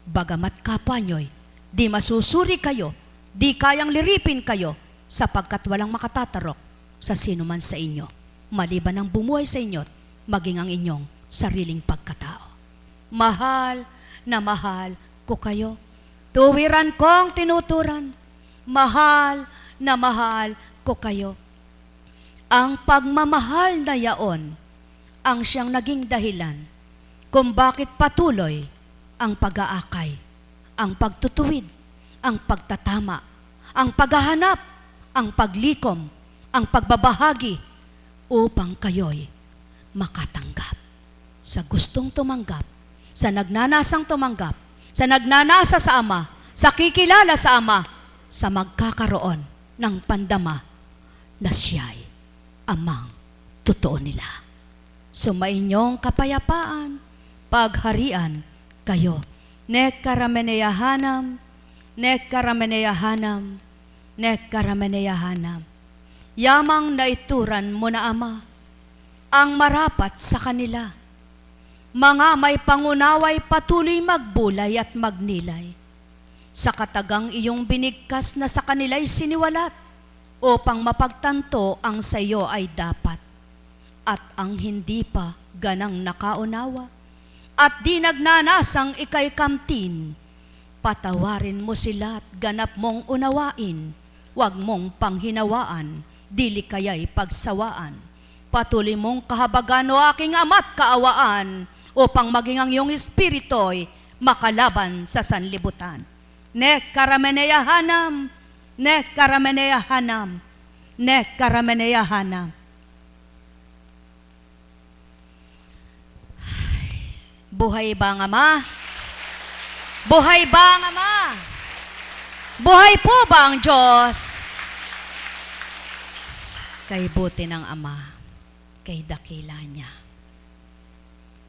Bagamat kapwa niyo'y di masusuri kayo, di kayang liripin kayo sapagkat walang makatatarok sa sino man sa inyo, maliban ang bumuhay sa inyo't maging ang inyong sariling pagkatao. Mahal na mahal ko kayo. Tuwiran kong tinuturan. Mahal na mahal ko kayo. Ang pagmamahal na yaon ang siyang naging dahilan kung bakit patuloy ang pag-aakay, ang pagtutuwid, ang pagtatama, ang paghahanap, ang paglikom, ang pagbabahagi upang kayo'y makatanggap. Sa gustong tumanggap, sa nagnanasang tumanggap, sa nagnanasa sa Ama, sa kikilala sa Ama, sa magkakaroon ng pandama na siya'y Amang totoo nila. Sumainyong kapayapaan, pagharian kayo. Nekarameneyahanam, nekarameneyahanam, nekarameneyahanam. Yamang naituran mo na Ama ang marapat sa kanila. Mga may pangunaway patuloy magbulay at magnilay. Sa katagang iyong binigkas na sa kanila'y siniwalat upang mapagtanto ang sa iyo ay dapat. At ang hindi pa ganang nakaunawa at di nagnanasang ikay kamtin, patawarin mo sila at ganap mong unawain, huwag mong panghinawaan, dili kaya'y pagsawaan. Patuloy mong kahabagan o aking Ama't kaawaan, upang maging ang iyong espirito'y makalaban sa sanlibutan. Nekarameneyahanam, nekarameneyahanam, nekarameneyahanam. Buhay ba ang Ama? Buhay ba ang Ama? Buhay po ba ang Diyos? Kay buti ng Ama, kay dakila niya.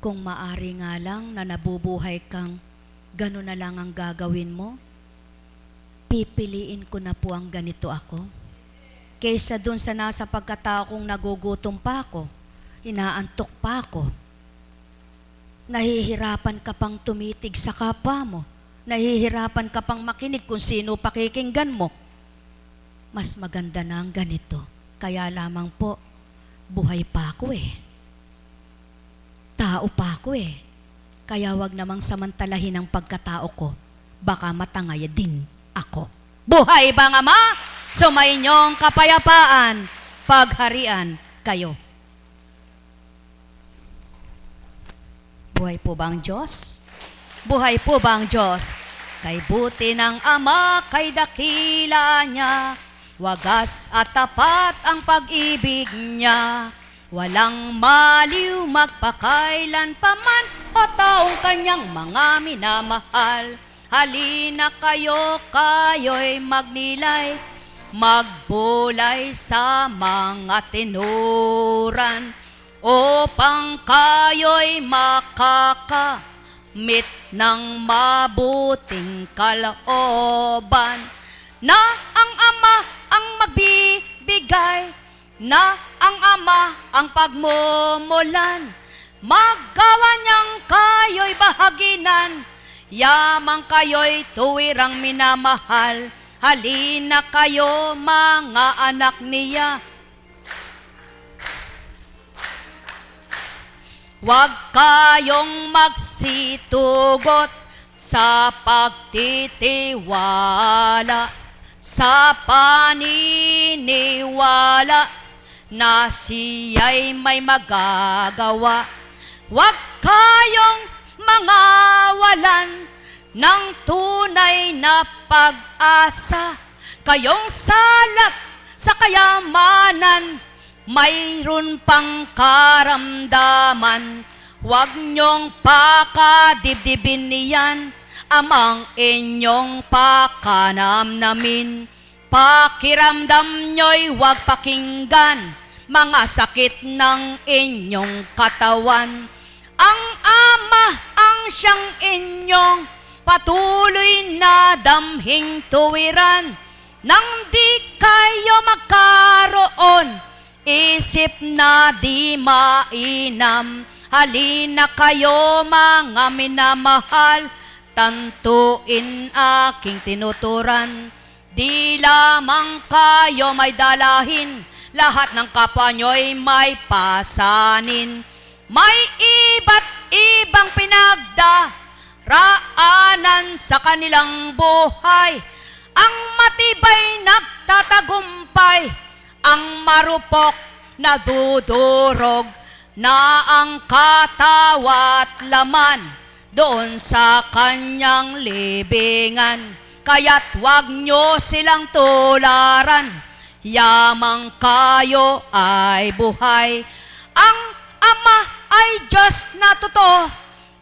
Kung maari nga lang na nabubuhay kang gano'n na lang ang gagawin mo, pipiliin ko na po ang ganito ako. Kaysa dun sa nasa pagkatao kong nagugutom pa ako, inaantok pa ako, nahihirapan ka pang tumitig sa kapwa mo, nahihirapan ka pang makinig kung sino pakikinggan mo. Mas maganda na ang ganito. Kaya lamang po, buhay pa ako tao pa ako Kaya wag namang samantalahin ang pagkatao ko. Baka matangay din ako. Buhay ba ang Ama? Sumainyong kapayapaan, pagharian kayo. Buhay po ba ang Diyos? Buhay po ba ang Diyos? Kay buti ng Ama, kay dakila niya, Wagas at tapat ang pag-ibig niya. Walang maliw magpakailan paman o taong kanyang mga minamahal. Halina kayo'y magnilay, magbulay sa mga tinuran, upang kayo'y makakamit ng mabuting kalooban, na ang Ama ang magbibigay, na ang Ama ang pagmumulan, magawa niyang kayo'y bahaginan, yamang kayo'y tuwirang minamahal. Halina kayo mga anak niya. Huwag kayong magsitugot sa pagtitiwala, sa paniniwala na siya'y may magagawa. Huwag kayong mangawalan ng tunay na pag-asa. Kayong salat sa kayamanan, mayroon pang karamdaman. Huwag niyong pakadibdibin niyan, amang inyong pakanamnamin. Pakiramdam niyo'y huwag pakinggan, mga sakit ng inyong katawan. Ang Ama ang siyang inyong patuloy na damhing tuwiran, nang di kayo magkaroon isip na di mainam. Halina kayo mga minamahal, tantuin aking tinuturan. Di lamang kayo may dalahin, lahat ng kapwa nyo'y may pasanin. May iba't ibang pinagdaraanan sa kanilang buhay. Ang matibay nagtatagumpay, ang marupok na dudurog, na ang katawa't laman doon sa kanyang libingan. Kaya't huwag nyo silang tularan, yamang kayo ay buhay. Ang Ama ay Diyos na totoo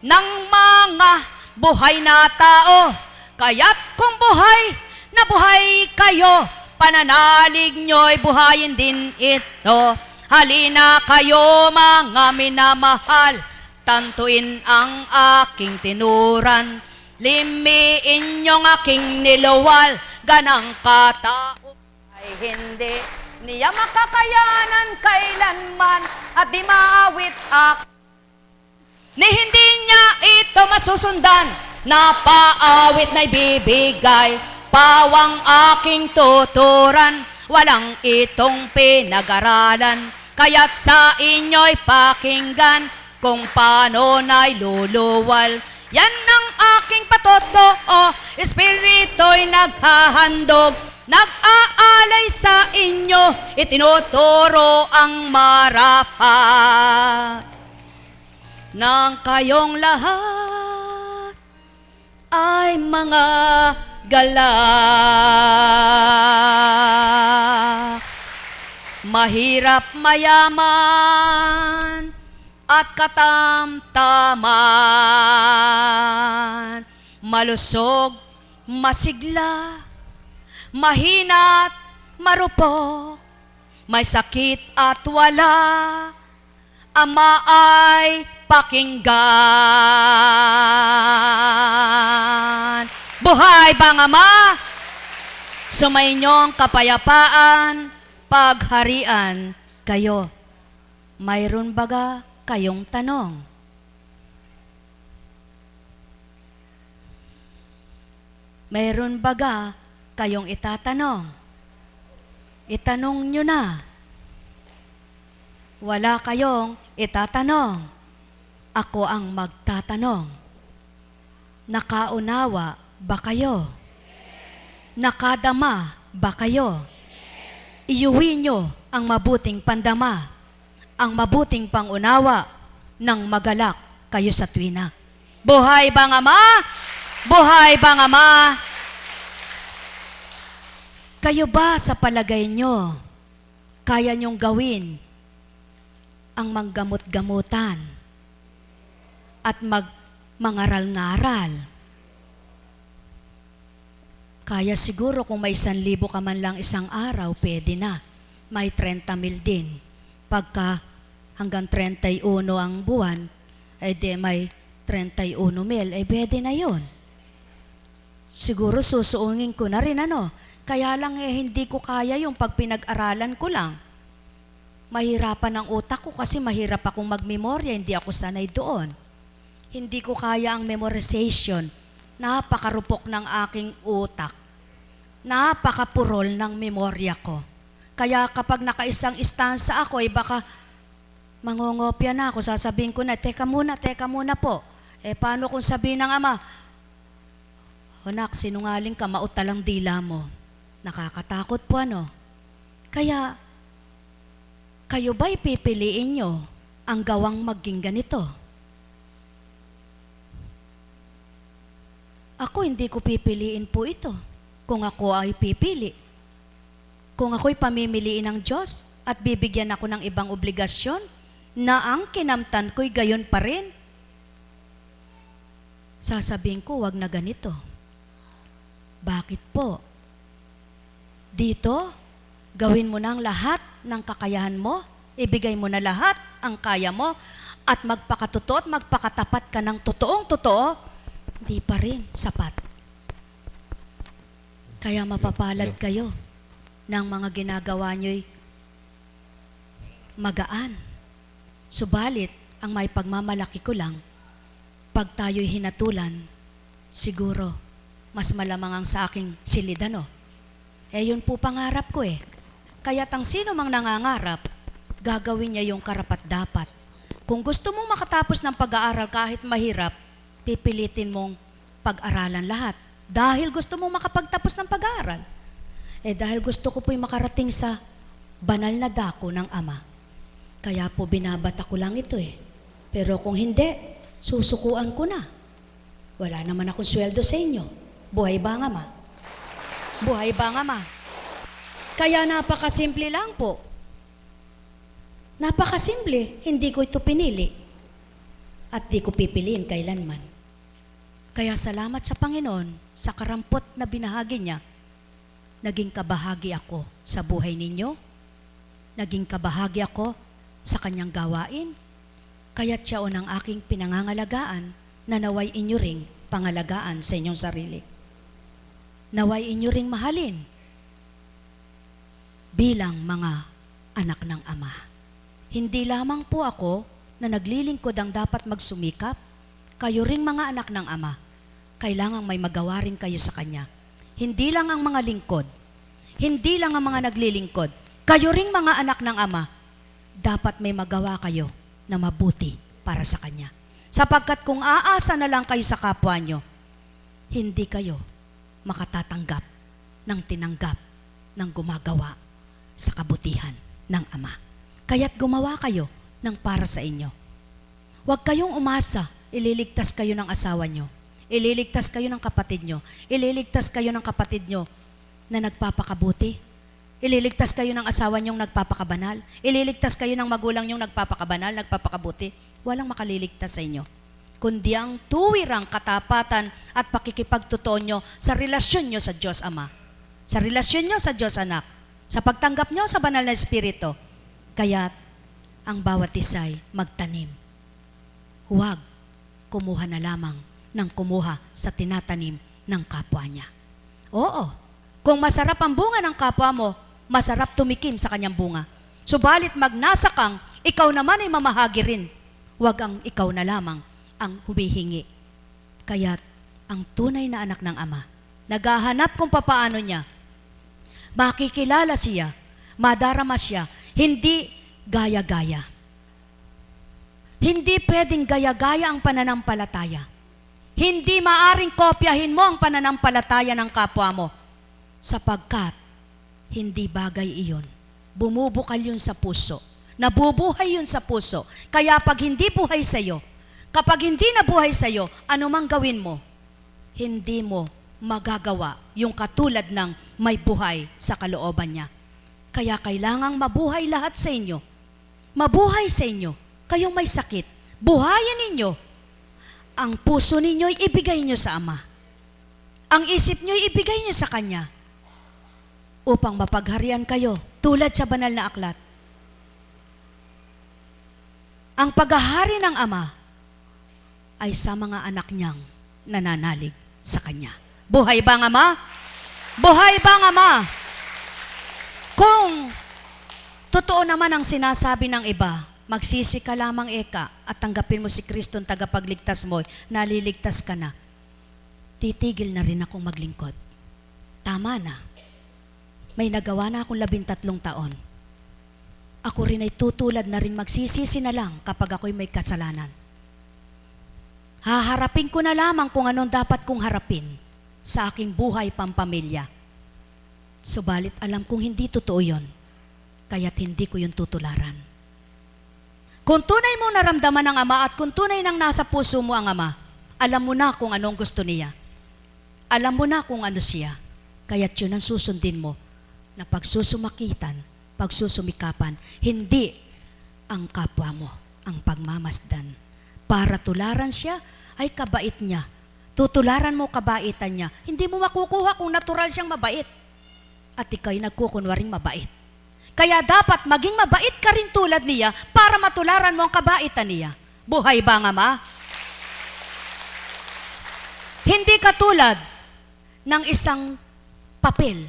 ng mga buhay na tao. Kaya't kung buhay na buhay kayo, pananalig nyo'y buhayin din ito. Halina kayo mga minamahal, tantuin ang aking tinuran. Limiin niyong aking niluwal, ganang katao ay hindi niya makakayanan kailanman, at di maawit ni hindi niya ito masusundan, na paawit na ibibigay. Pawang aking tuturan, walang itong pinag-aralan. Kaya't sa inyo'y pakinggan kung paano na'y luluwal. Yan ang aking patotoo, Espiritu'y naghahandog, nag-aalay sa inyo, itinuturo ang marapat. Nang kayong lahat ay mga galak, mahirap mayaman at katamtaman, malusog, masigla, mahina't marupok, may sakit at wala, Ama ay pakinggan. Buhay bang Ama? Sumainyong kapayapaan, pagharian kayo. Mayroon baga kayong tanong? Mayroon baga kayong itatanong? Itanong nyo na. Wala kayong itatanong. Ako ang magtatanong. Nakaunawa ba kayo? Nakadama ba kayo? Iuwi nyo ang mabuting pandama, ang mabuting pangunawa, nang magalak kayo sa tuwina. Buhay bang Ama? Buhay bang Ama? Kayo ba sa palagay nyo, kaya nyong gawin ang manggamot-gamutan at mangaral-ngaral? Kaya siguro kung may 1,000 ka man lang isang araw, pwede na. May 30,000 din. Pagka hanggang 31 ang buwan, di may 31,000, pwede na yon. Siguro susuungin ko na rin Kaya lang hindi ko kaya yung pag pinag-aralan ko lang. Mahirapan ang utak ko kasi mahirap akong magmemorya, hindi ako sanay doon. Hindi ko kaya ang memorization. Napakarupok ng aking utak. Napakapurol ng memorya ko. Kaya kapag nakaisang istansa ako, baka mangongopya na ako. Sasabihin ko na, teka muna po. Paano kung sabihin ng ama, Anak, sinungaling ka, mauta lang dila mo. Nakakatakot po Kaya, kayo ba'y pipiliin nyo ang gawang maging ganito? Ako hindi ko pipiliin po ito kung ako ay pipili. Kung ako'y pamimiliin ng Diyos at bibigyan ako ng ibang obligasyon na ang kinamtan ko'y gayon pa rin, sasabihin ko, wag na ganito. Bakit po? Dito, gawin mo na ang lahat ng kakayahan mo, ibigay mo na lahat ang kaya mo, at magpakatotoo at magpakatapat ka ng totoong-totoo, hindi pa rin sapat. Kaya mapapalad kayo ng mga ginagawa nyo'y magaan. Subalit, ang may pagmamalaki ko lang, pag tayo'y hinatulan, siguro, mas malamang ang sa aking silid yun po pangarap ko Kaya't ang sino mang nangangarap, gagawin niya yung karapat-dapat. Kung gusto mong makatapos ng pag-aaral kahit mahirap, pipilitin mong pag-aralan lahat. Dahil gusto mong makapagtapos ng pag-aaral. Dahil gusto ko po'y makarating sa banal na dako ng Ama. Kaya po binabata ko lang ito Pero kung hindi, susukuan ko na. Wala naman akong sweldo sa inyo. Buhay ba ang Ama? Buhay ba ang Ama? Kaya napakasimple lang po. Napakasimple. Hindi ko ito pinili. At di ko pipiliin kailanman. Kaya salamat sa Panginoon sa karampot na binahagi niya. Naging kabahagi ako sa buhay ninyo. Naging kabahagi ako sa kanyang gawain. Kaya't siya ang aking pinangangalagaan na naway inyo ring pangalagaan sa inyong sarili. Naway inyo ring mahalin bilang mga anak ng Ama. Hindi lamang po ako na naglilingkod ang dapat magsumikap, kayo ring mga anak ng Ama. Kailangang may magawa rin kayo sa Kanya. Hindi lang ang mga lingkod, hindi lang ang mga naglilingkod, kayo ring mga anak ng Ama, dapat may magawa kayo na mabuti para sa Kanya. Sapagkat kung aasa na lang kayo sa kapwa nyo, hindi kayo makatatanggap ng tinanggap ng gumagawa sa kabutihan ng Ama. Kaya't gumawa kayo ng para sa inyo. Huwag kayong umasa, ililigtas kayo ng asawa nyo, ililigtas kayo ng kapatid nyo, ililigtas kayo ng kapatid nyo na nagpapakabuti, ililigtas kayo ng asawa nyong nagpapakabanal, ililigtas kayo ng magulang nyong nagpapakabanal, nagpapakabuti. Walang makaliligtas sa inyo, kundi ang tuwirang katapatan at pakikipagtotoo nyo sa relasyon nyo sa Diyos Ama, sa relasyon nyo sa Diyos Anak, sa pagtanggap nyo sa banal na Espiritu. Kaya't ang bawat isa'y magtanim. Huwag kumuha na lamang ng kumuha sa tinatanim ng kapwa niya. Oo, kung masarap ang bunga ng kapwa mo, masarap tumikim sa kanyang bunga. Subalit magnasa kang, ikaw naman ay mamahagi rin. Huwag ang ikaw na lamang ang humihingi. Kaya't ang tunay na anak ng Ama, naghahanap kung papaano niya, makikilala siya, madarama siya, hindi gaya-gaya. Hindi pwedeng gaya-gaya ang pananampalataya. Hindi maaring kopyahin mo ang pananampalataya ng kapwa mo, sapagkat hindi bagay iyon. Bumubukal yun sa puso. Nabubuhay yun sa puso. Kaya pag hindi buhay sa iyo, kapag hindi nabuhay sa iyo, anumang gawin mo, hindi mo magagawa yung katulad ng may buhay sa kalooban niya. Kaya kailangang mabuhay lahat sa inyo. Mabuhay sa inyo. Kayong may sakit, buhayin ninyo. Ang puso ninyo'y ibigay nyo sa Ama. Ang isip nyo'y ibigay nyo sa Kanya upang mapagharian kayo tulad sa banal na aklat. Ang paghahari ng Ama ay sa mga anak niyang nananalig sa Kanya. Buhay ba ang Ama? Buhay ba ang Ama? Kung totoo naman ang sinasabi ng iba, magsisi ka lamang eka at tanggapin mo si Kristong tagapagligtas mo, naliligtas ka na. Titigil na rin akong maglingkod. Tama na. May nagawa na akong 13 taon. Ako rin ay tutulad na rin magsisisi na lang kapag ako'y may kasalanan. Haharapin ko na lamang kung anong dapat kong harapin sa aking buhay pampamilya. Subalit alam kong hindi totoo yon, kaya't hindi ko yun tutularan. Kung tunay mo naramdaman ng Ama at kung tunay nang nasa puso mo ang Ama, alam mo na kung anong gusto niya. Alam mo na kung ano siya. Kaya't yun ang susundin mo na pagsusumakitan, pagsusumikapan, hindi ang kapwa mo ang pagmamasdan. Para tularan siya ay kabait niya. Tutularan mo kabaitan niya. Hindi mo makukuha kung natural siyang mabait. At ikaw'y nagkukunwaring mabait. Kaya dapat maging mabait ka rin tulad niya para matularan mo ang kabaitan niya. Buhay ba ang Ama? Hindi katulad ng isang papel.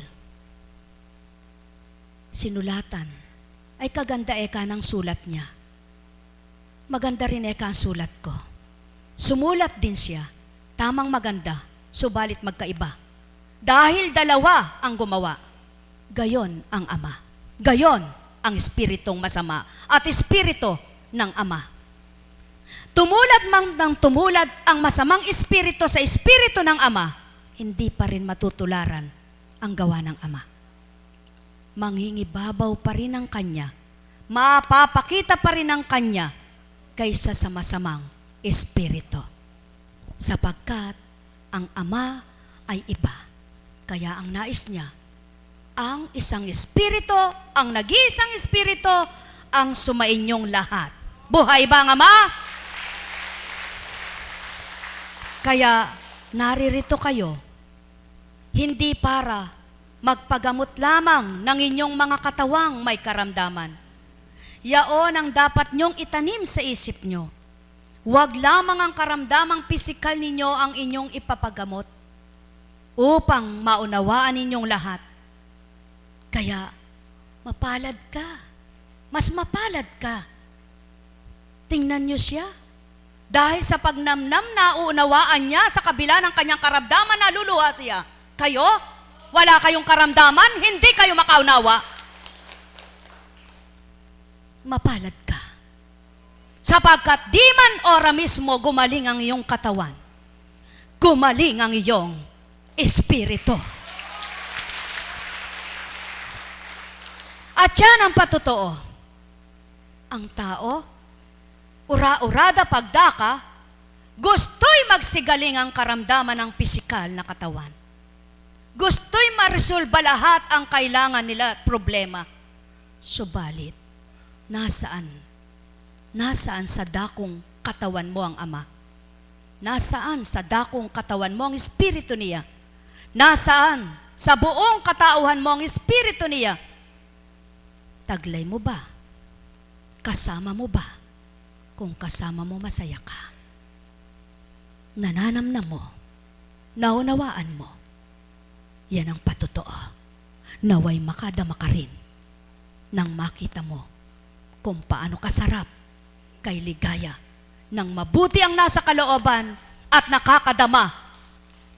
Sinulatan. Ay kaganda eka ng sulat niya. Maganda rin eka ang sulat ko. Sumulat din siya. Tamang maganda, subalit magkaiba. Dahil dalawa ang gumawa. Gayon ang Ama. Gayon ang espiritong masama at espiritu ng Ama. Tumulad man ng tumulad ang masamang espiritu sa espiritu ng Ama, hindi pa rin matutularan ang gawa ng Ama. Manghingibabaw pa rin ang Kanya, mapapakita pa rin ang Kanya kaysa sa masamang espiritu. Sapagkat ang Ama ay iba, kaya ang nais niya, ang isang espiritu, ang nag-iisang espiritu, ang sumainyong lahat. Buhay ba ang Ama? Kaya naririto kayo, hindi para magpagamot lamang ng inyong mga katawang may karamdaman. Yaon ang dapat nyong itanim sa isip nyo. Huwag lamang ang karamdamang pisikal ninyo ang inyong ipapagamot upang maunawaan ninyong lahat. Kaya, mapalad ka. Mas mapalad ka. Tingnan niyo siya. Dahil sa pagnamnam na uunawaan niya sa kabila ng kanyang karamdaman, naluluha siya. Kayo, wala kayong karamdaman, hindi kayo makaunawa. Mapalad ka. Sapagkat di man ora mismo gumaling ang iyong katawan, gumaling ang iyong espiritu. At yan ang patotoo. Ang tao, ura-urada pagdaka, gusto'y magsigaling ang karamdaman ng pisikal na katawan. Gusto'y maresolba lahat ang kailangan nila at problema. Subalit, nasaan? Nasaan sa dakong katawan mo ang Ama? Nasaan sa dakong katawan mo ang espiritu niya? Nasaan sa buong katauhan mo ang espiritu niya? Taglay mo ba? Kasama mo ba? Kung kasama mo, masaya ka. Nananamnam mo. Naunawaan mo. Yan ang patotoo. Naway makadama ka rin nang makita mo kung paano kasarap kay ligaya nang mabuti ang nasa kalooban at nakakadama.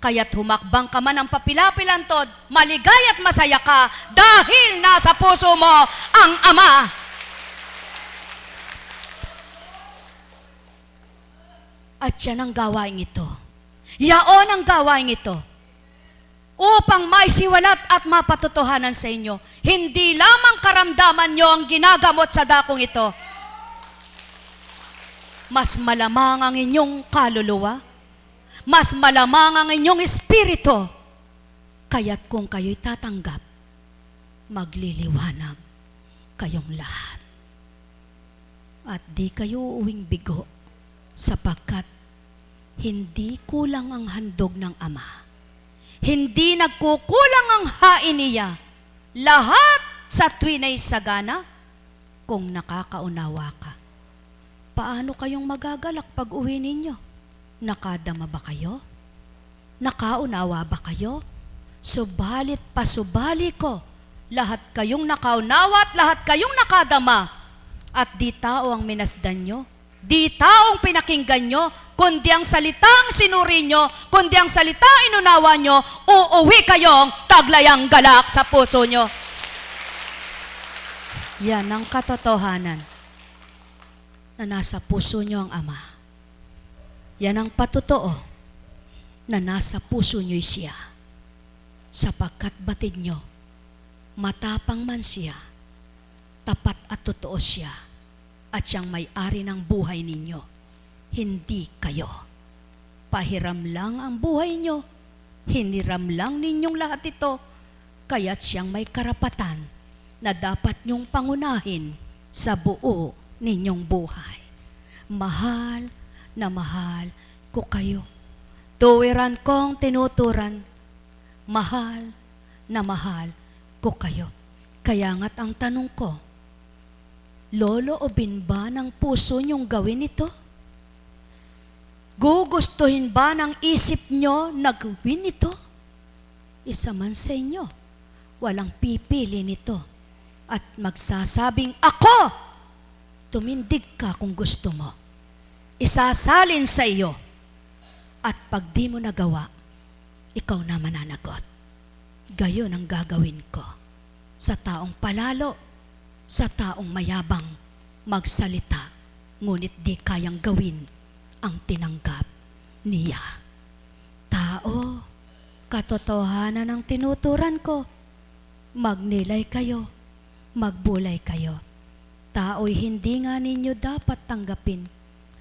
Kaya't humakbang ka man ng papilapilantod, maligaya at masaya ka dahil nasa puso mo ang Ama. At yan ang gawain ito. Yaon ang gawain ito. Upang maisiwalat at mapatotohanan sa inyo, hindi lamang karamdaman nyo ang ginagamot sa dakong ito. Mas malamang ang inyong kaluluwa. Mas malamang ang inyong espiritu Kaya't kung kayo'y tatanggap, magliliwanag kayong lahat. At di kayo uuwing bigo, sapagkat hindi kulang ang handog ng Ama. Hindi nagkukulang ang hain niya. Lahat sa tuwina'y sagana kung nakakaunawa ka. Paano kayong magagalak pag uwi ninyo? Nakadama ba kayo? Nakaunawa ba kayo? Subalit pasubali ko, lahat kayong nakaunawa at lahat kayong nakadama. At di tao ang minasdan nyo, di taong pinakinggan nyo, kundi ang salitang sinuri nyo, kundi ang salita inunawa nyo, uuwi kayong taglayang galak sa puso nyo. Yan ang katotohanan na nasa puso nyo ang Ama. Yan ang patotoo na nasa puso nyo'y siya. Sapagkat batid nyo, matapang man siya, tapat at totoo siya, at siyang may-ari ng buhay ninyo, hindi kayo. Pahiram lang ang buhay nyo, hiniram lang ninyong lahat ito, kaya't siyang may karapatan na dapat nyong pangunahin sa buo ninyong buhay. Mahal na mahal ko kayo. Tuwiran kong tinuturan, mahal na mahal ko kayo. Kaya nga't ang tanong ko, loloobin ba ng puso niyong gawin ito? Gugustuhin ba ng isip nyo na gawin ito? Isa man sa inyo, walang pipili nito at magsasabing, ako! Tumindig ka kung gusto mo. Isasalin sa iyo. At pag di mo nagawa, ikaw na mananagot. Gayon ang gagawin ko sa taong palalo, sa taong mayabang magsalita, ngunit di kayang gawin ang tinanggap niya. Tao, katotohanan ang tinuturan ko. Magnilay kayo, magbulay kayo. Tao'y hindi nga ninyo dapat tanggapin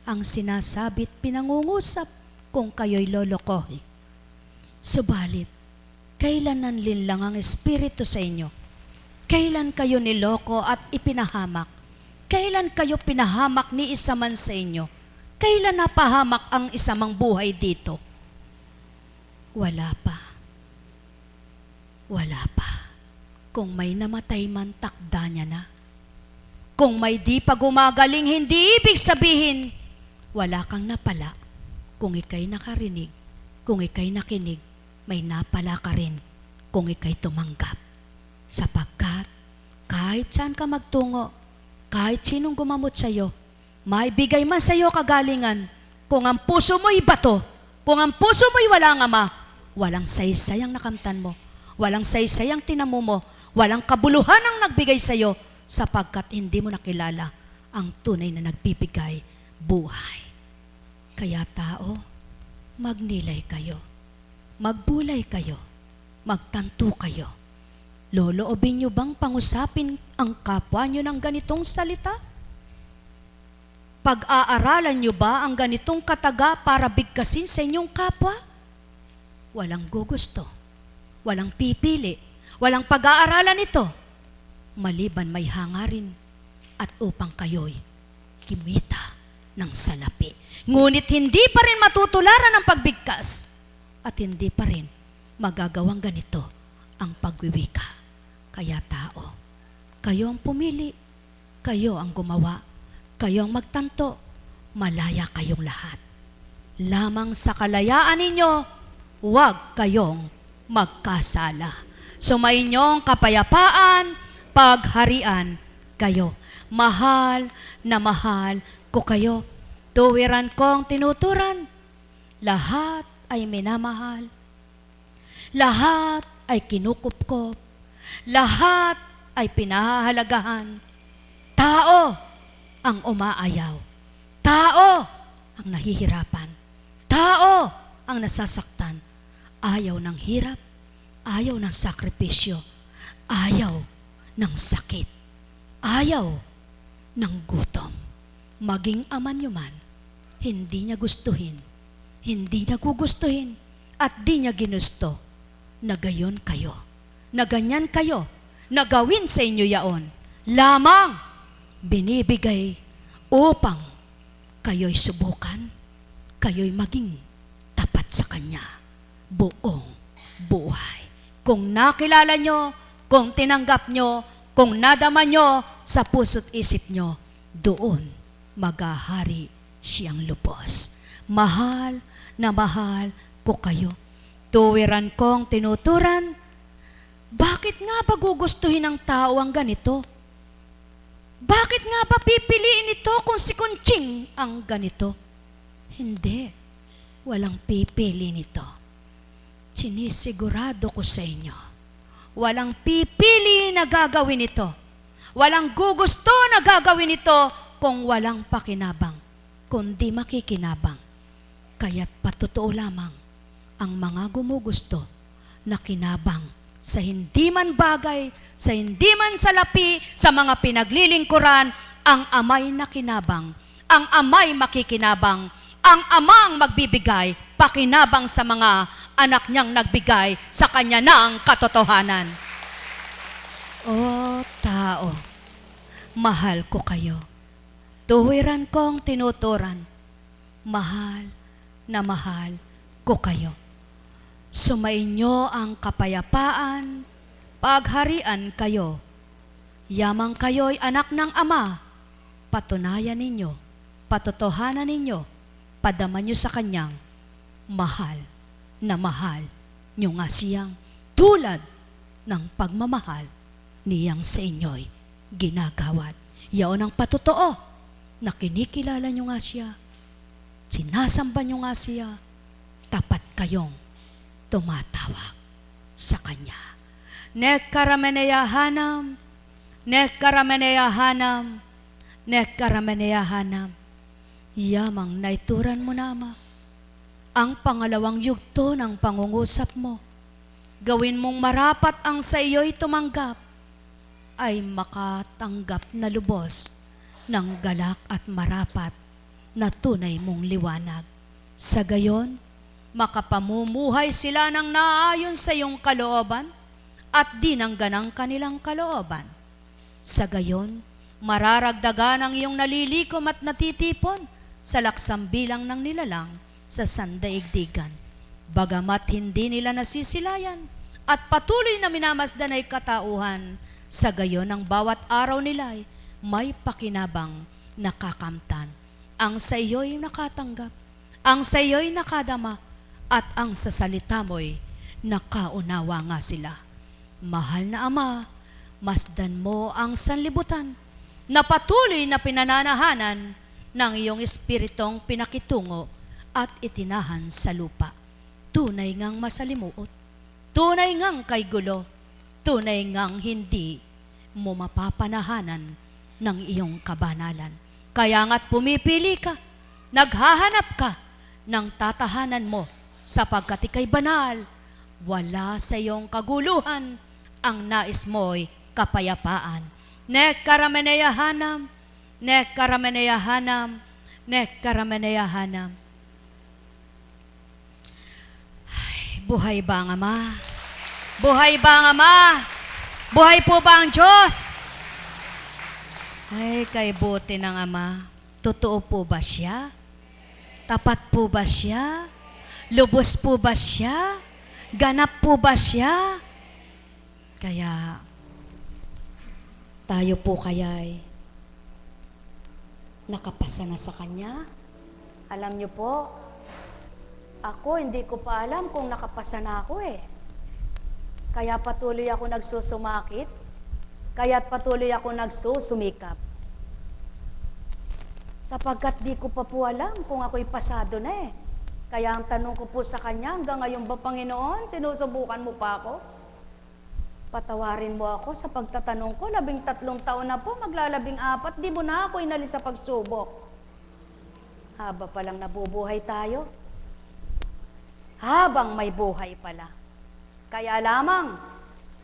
ang sinasabit pinangungusap kung kayo'y lolokohin. Subalit, kailan nanlinlang ang Espiritu sa inyo? Kailan kayo niloko at ipinahamak? Kailan kayo pinahamak ni isa man sa inyo? Kailan napahamak ang isa mang buhay dito? Wala pa. Wala pa. Kung may namatay man, takda niya na. Kung may di pa gumagaling, hindi ibig sabihin, wala kang napala. Kung ika'y nakarinig, kung ika'y nakinig, may napala ka rin kung ika'y tumanggap. Sapagkat kahit saan ka magtungo, kahit sinong gumamot sa'yo, maibigay man sa'yo kagalingan, kung ang puso mo'y bato, kung ang puso mo'y walang Ama, walang saysay ang nakamtan mo, walang saysay ang tinamo mo, walang kabuluhan ang nagbigay sa'yo, sapagkat hindi mo nakilala ang tunay na nagbibigay buhay. Kaya tao, magnilay kayo, magbulay kayo, magtanto kayo. Loloobin nyo bang pangusapin ang kapwa nyo ng ganitong salita? Pag-aaralan nyo ba ang ganitong kataga para bigkasin sa inyong kapwa? Walang gugusto, walang pipili, walang pag-aaralan ito, maliban may hangarin at upang kayo'y kimita ng salapi. Ngunit hindi pa rin matutularan ang pagbigkas at hindi pa rin magagawang ganito ang pagwiwika. Kaya tao, kayo ang pumili, kayo ang gumawa, kayo ang magtanto, malaya kayong lahat. Lamang sa kalayaan ninyo, huwag kayong magkasala. Sumainyong kapayapaan, pagharian kayo. Mahal na mahal ko kayo. Tuwiran kong tinuturan. Lahat ay minamahal. Lahat ay kinukupkop. Lahat ay pinahahalagahan. Tao ang umaayaw. Tao ang nahihirapan. Tao ang nasasaktan. Ayaw ng hirap. Ayaw ng sakripisyo. Ayaw ng sakit. Ayaw ng gutom. Maging ama nyo man, hindi niya gustuhin, hindi niya gugustuhin, at di niya ginusto na gayon kayo, na ganyan kayo, na gawin sa inyo yaon. Lamang binibigay upang kayo'y subukan, kayo'y maging tapat sa Kanya buong buhay. Kung nakilala nyo, kung tinanggap nyo, kung nadama nyo sa puso't isip nyo, doon maghahari siyang lubos. Mahal na mahal ko kayo. Tuwiran kong tinuturan, bakit nga ba gugustuhin ng tao ang ganito? Bakit nga ba pipiliin ito kung si Kunching ang ganito? Hindi. Walang pipili nito. Sinisigurado ko sa inyo, walang pipili na gagawin ito. Walang gugusto na gagawin ito kung walang pakinabang, kundi makikinabang. Kaya't patotoo lamang ang mga gumugusto na kinabang sa hindi man bagay, sa hindi man salapi, sa mga pinaglilingkuran, ang amay nakinabang, ang amay makikinabang, ang amang magbibigay, pakinabang sa mga anak niyang nagbigay sa kanya ng katotohanan. O tao, mahal ko kayo. Tuwiran kong tinuturan, mahal na mahal ko kayo. Sumainyo ang kapayapaan, pagharian kayo. Yamang kayo'y anak ng Ama, patunayan ninyo, patotohanan ninyo, padama nyo sa Kanyang mahal na mahal nyo nga siyang tulad ng pagmamahal niyang sa inyo'y ginagawad. Yaon ang patotoo na kinikilala nyo nga siya, sinasamba nyo nga siya, tapat kayong tumatawag sa Kanya. Nekkarameneyahanam, nekkarameneyahanam, nekkarameneyahanam. Yamang naituran mo na, Ama, ang pangalawang yugto ng pangungusap mo. Gawin mong marapat ang sa iyo'y tumanggap, ay makatanggap na lubos ng galak at marapat na tunay mong liwanag. Sa gayon, makapamumuhay sila ng naayon sa iyong kalooban at di ng ganang kanilang kalooban. Sa gayon, mararagdagan ang iyong nalilikom at natitipon sa laksang bilang ng nilalang sa sandaigdigan. Bagamat hindi nila nasisilayan at patuloy na minamasdan ay katauhan, sa gayon ang bawat araw nila ay may pakinabang nakakamtan. Ang sa iyo'y nakatanggap, ang sa iyo'y nakadama, at ang sa salita mo'y nakaunawa nga sila. Mahal na Ama, masdan mo ang sanlibutan na patuloy na pinananahanan ng iyong espiritong pinakitungo at itinahan sa lupa. Tunay ngang masalimuot, tunay ngang kay gulo, tunay ngang hindi mo mapapanahanan ng iyong kabanalan. Kaya nga't pumipili ka, naghahanap ka ng tatahanan mo, sapagkat ika'y banal, wala sa iyong kaguluhan, ang nais mo'y kapayapaan. Nekkarameneyahanam, nekkarameneyahanam, nekkarameneyahanam. Buhay ba ang Ama? Buhay ba ang Ama? Buhay po ba ang Diyos? Ay, kay buti ng Ama. Totoo po ba siya? Tapat po ba siya? Lubos po ba siya? Ganap po ba siya? Kaya, tayo po kaya'y nakapasa na sa Kanya? Alam niyo po, ako hindi ko pa alam kung nakapasa na ako eh. Kaya patuloy ako nagsusumakit, kaya't patuloy ako nagsusumikap. Sapagkat di ko pa po alam kung ako'y pasado na eh. Kaya ang tanong ko po sa Kanya, hanggang ngayon ba, Panginoon, sinusubukan mo pa ako? Patawarin mo ako sa pagtatanong ko, 13 taon na po, maglalabing-4, di mo na ako inalis sa pagsubok. Haba palang nabubuhay tayo, habang may buhay pala. Kaya lamang,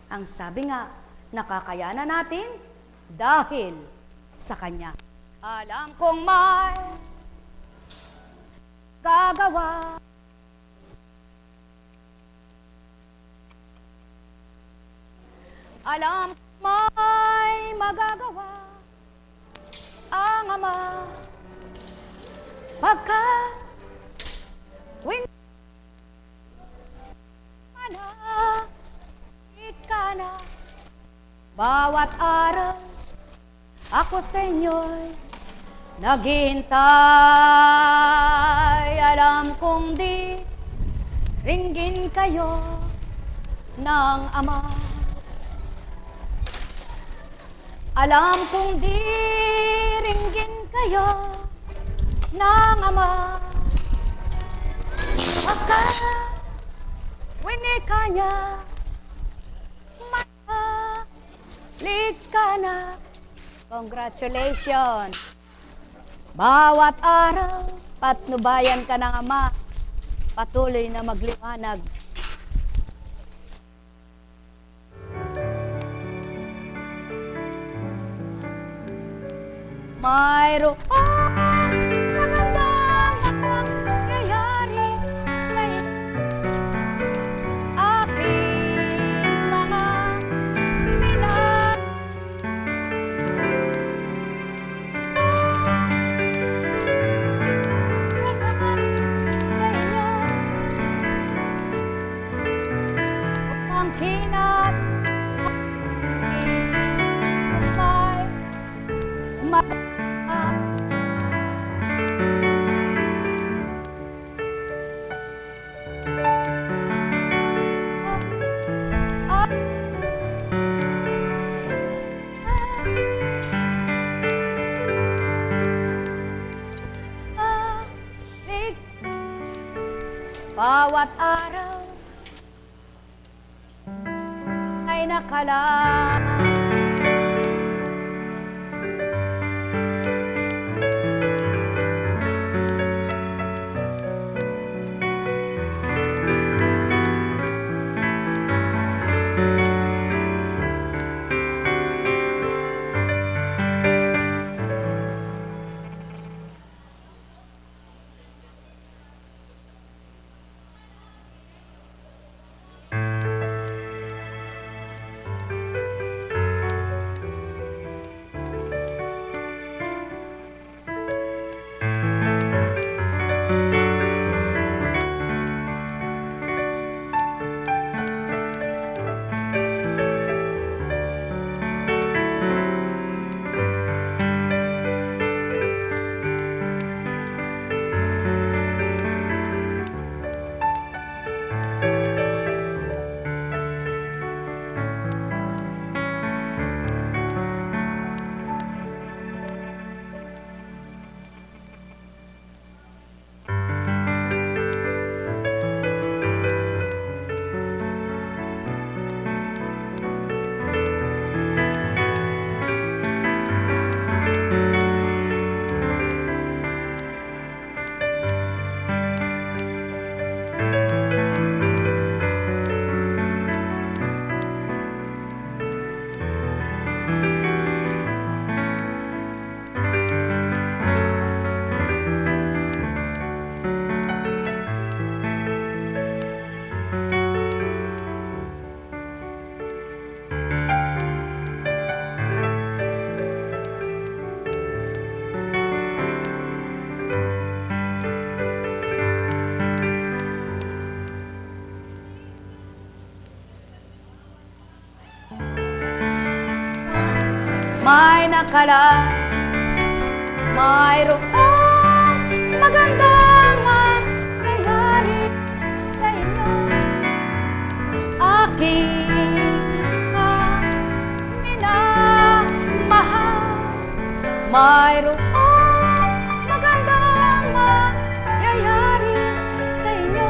ang sabi nga, nakakayanan natin dahil sa Kanya. Alam kong may gagawa. Alam may magagawa ang Ama pagkat na bawat araw ako sa inyo'y naghihintay. Alam kong di ringgin kayo ng Ama. Alam kong di ringgin kayo ng Ama. Pagkat winika niya, malik ka na. Congratulations! Bawat araw, patnubayan ka ng Ama, patuloy na magliwanag. Mayroong magandang mangyayari sa aking mga minahal. Sa inyo, umangkin at bawat araw ay nakalaan. May nakala, mayroong magandang mangyayari sa inyo. Aking minamahal, mayroong magandang mangyayari sa inyo.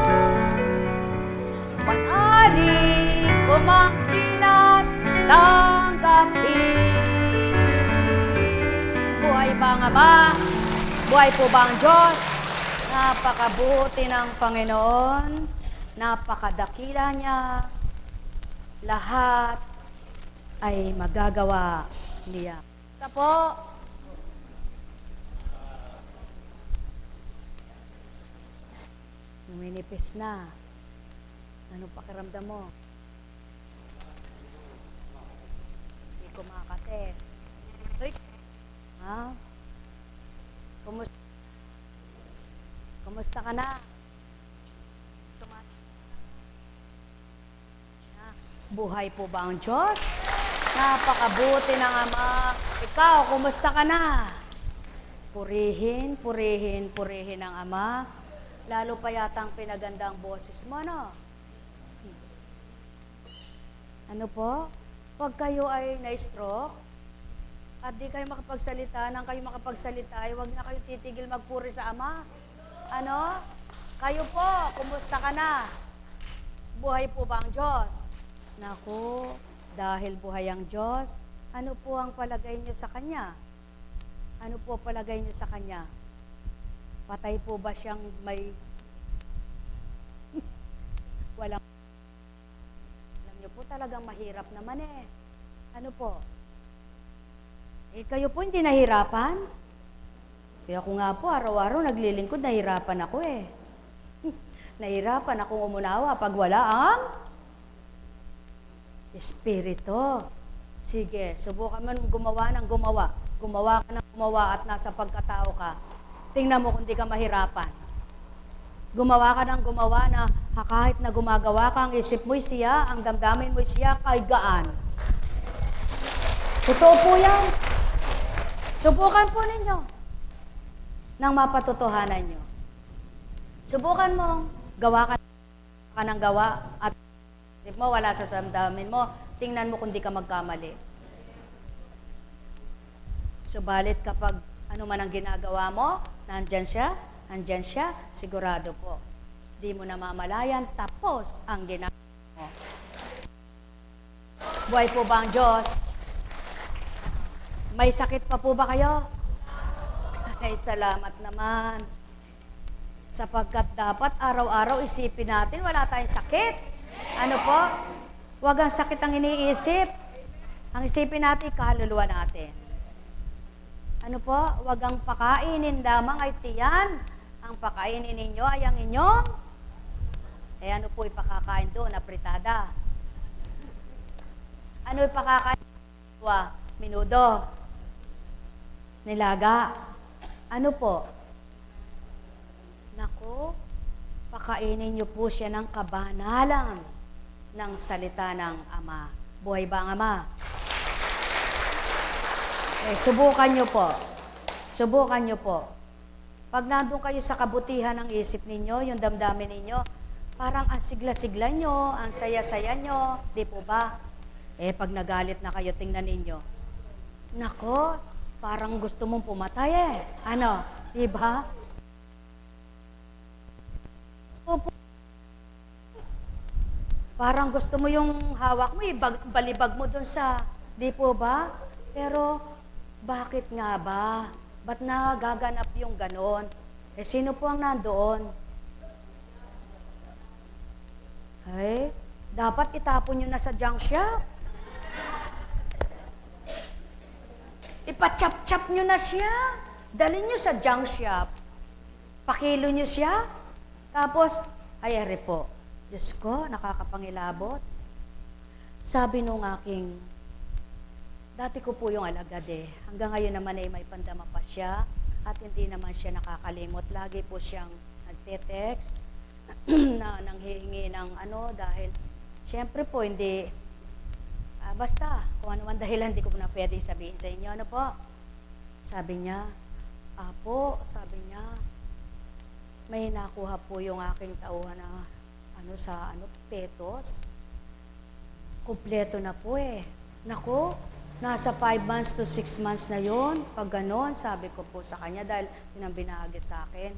Manalig, umangkin at tanggapin. Buhay ba ang Ama? Buhay po ba ang Diyos? Napakabuti ng Panginoon. Napakadakila niya. Lahat ay magagawa niya. Basta po. Numinipis na. Anong pakiramdam mo? kumakate. Hoy, ha? Kumusta? Kumusta ka na? Buhay po ba ang Diyos? Napakabuti ng Ama. Ikaw, kumusta ka na? Purihin, purihin, purihin ang Ama. Lalo pa yatang pinaganda ang boses mo, no? Ano po? Pag kayo ay na-stroke, at di kayo makapagsalita, nang kayo makapagsalita, ay huwag na kayo titigil magpuri sa Ama. Ano? Kayo po, kumusta ka na? Buhay po ba ang Diyos? Naku, dahil buhay ang Diyos, ano po ang palagay niyo sa Kanya? Ano po palagay niyo sa Kanya? Patay po ba siyang may... Walang... Alam niyo po talagang mahirap naman eh. Ano po? Eh kayo po hindi nahirapan? Kaya ako nga po, araw-araw naglilingkod, nahirapan ako eh. Nahirapan akong umunawa pag wala ang... Espiritu. Sige, subukan mo gumawa ng gumawa. Gumawa ka ng gumawa at nasa pagkatao ka. Tingnan mo kung di ka mahirapan. Gumawa ka ng gumawa na kahit na gumagawa ka, ang isip mo'y siya, ang damdamin mo'y siya, kay gaan. Totoo po yan. Subukan po ninyo nang mapatotohanan nyo. Subukan mo, gawa ka ng gawa at isip mo, wala sa damdamin mo, tingnan mo kung di ka magkamali. Subalit kapag ano man ang ginagawa mo, nandyan siya, sigurado po. Di mo namamalayan, tapos ang ginagawa mo. Buhay po ba ang Diyos? May sakit pa po ba kayo? Ay, salamat naman. Sapagkat dapat araw-araw isipin natin, wala tayong sakit. Ano po? Huwag ang sakit ang iniisip. Ang isipin natin, kaluluwa natin. Ano po? Huwag ang pakainin lamang ay tiyan. Ang pakainin ninyo ay ang inyong. Eh ano po ipakakain doon? Apritada. Ano ipakakain? Minudo. Nilaga. Ano po? Nako, pakainin niyo po siya ng kabanalan ng salita ng Ama. Buhay ba ang Ama? Eh, subukan niyo po. Subukan niyo po. Pag nandun kayo sa kabutihan ng isip ninyo, yung damdamin ninyo, parang ang sigla-sigla nyo, ang saya-saya nyo, di po ba? Eh, pag nagalit na kayo, tingnan ninyo. Nako, parang gusto mong pumatay eh. Ano? Di ba? Opo. Parang gusto mo yung hawak mo, balibag mo dun sa, di po ba? Pero, bakit nga ba? Ba't nagaganap yung ganon? Eh, sino po ang nandoon? Ay, dapat itapon nyo na sa junk shop. Ipachap-chap nyo na siya. Dalhin nyo sa junk shop. Pakilo nyo siya. Tapos, ay, ere po. Diyos ko, nakakapangilabot. Sabi nung aking, dati ko po yung alagad eh. Hanggang ngayon naman ay may pandama pa siya at hindi naman siya nakakalimot. Lagi po siyang nagte-text na nanghihingi ng ano dahil siyempre po hindi, basta kung ano man dahilan, hindi ko na pwede sabihin sa inyo. Ano po? Sabi niya, Apo, sabi niya, may nakuha po yung aking tauhan na petos. Kumpleto na po eh. Naku, nasa 5 months to 6 months na yon. Pag ganon, sabi ko po sa kanya dahil yun ang binahagi sa akin.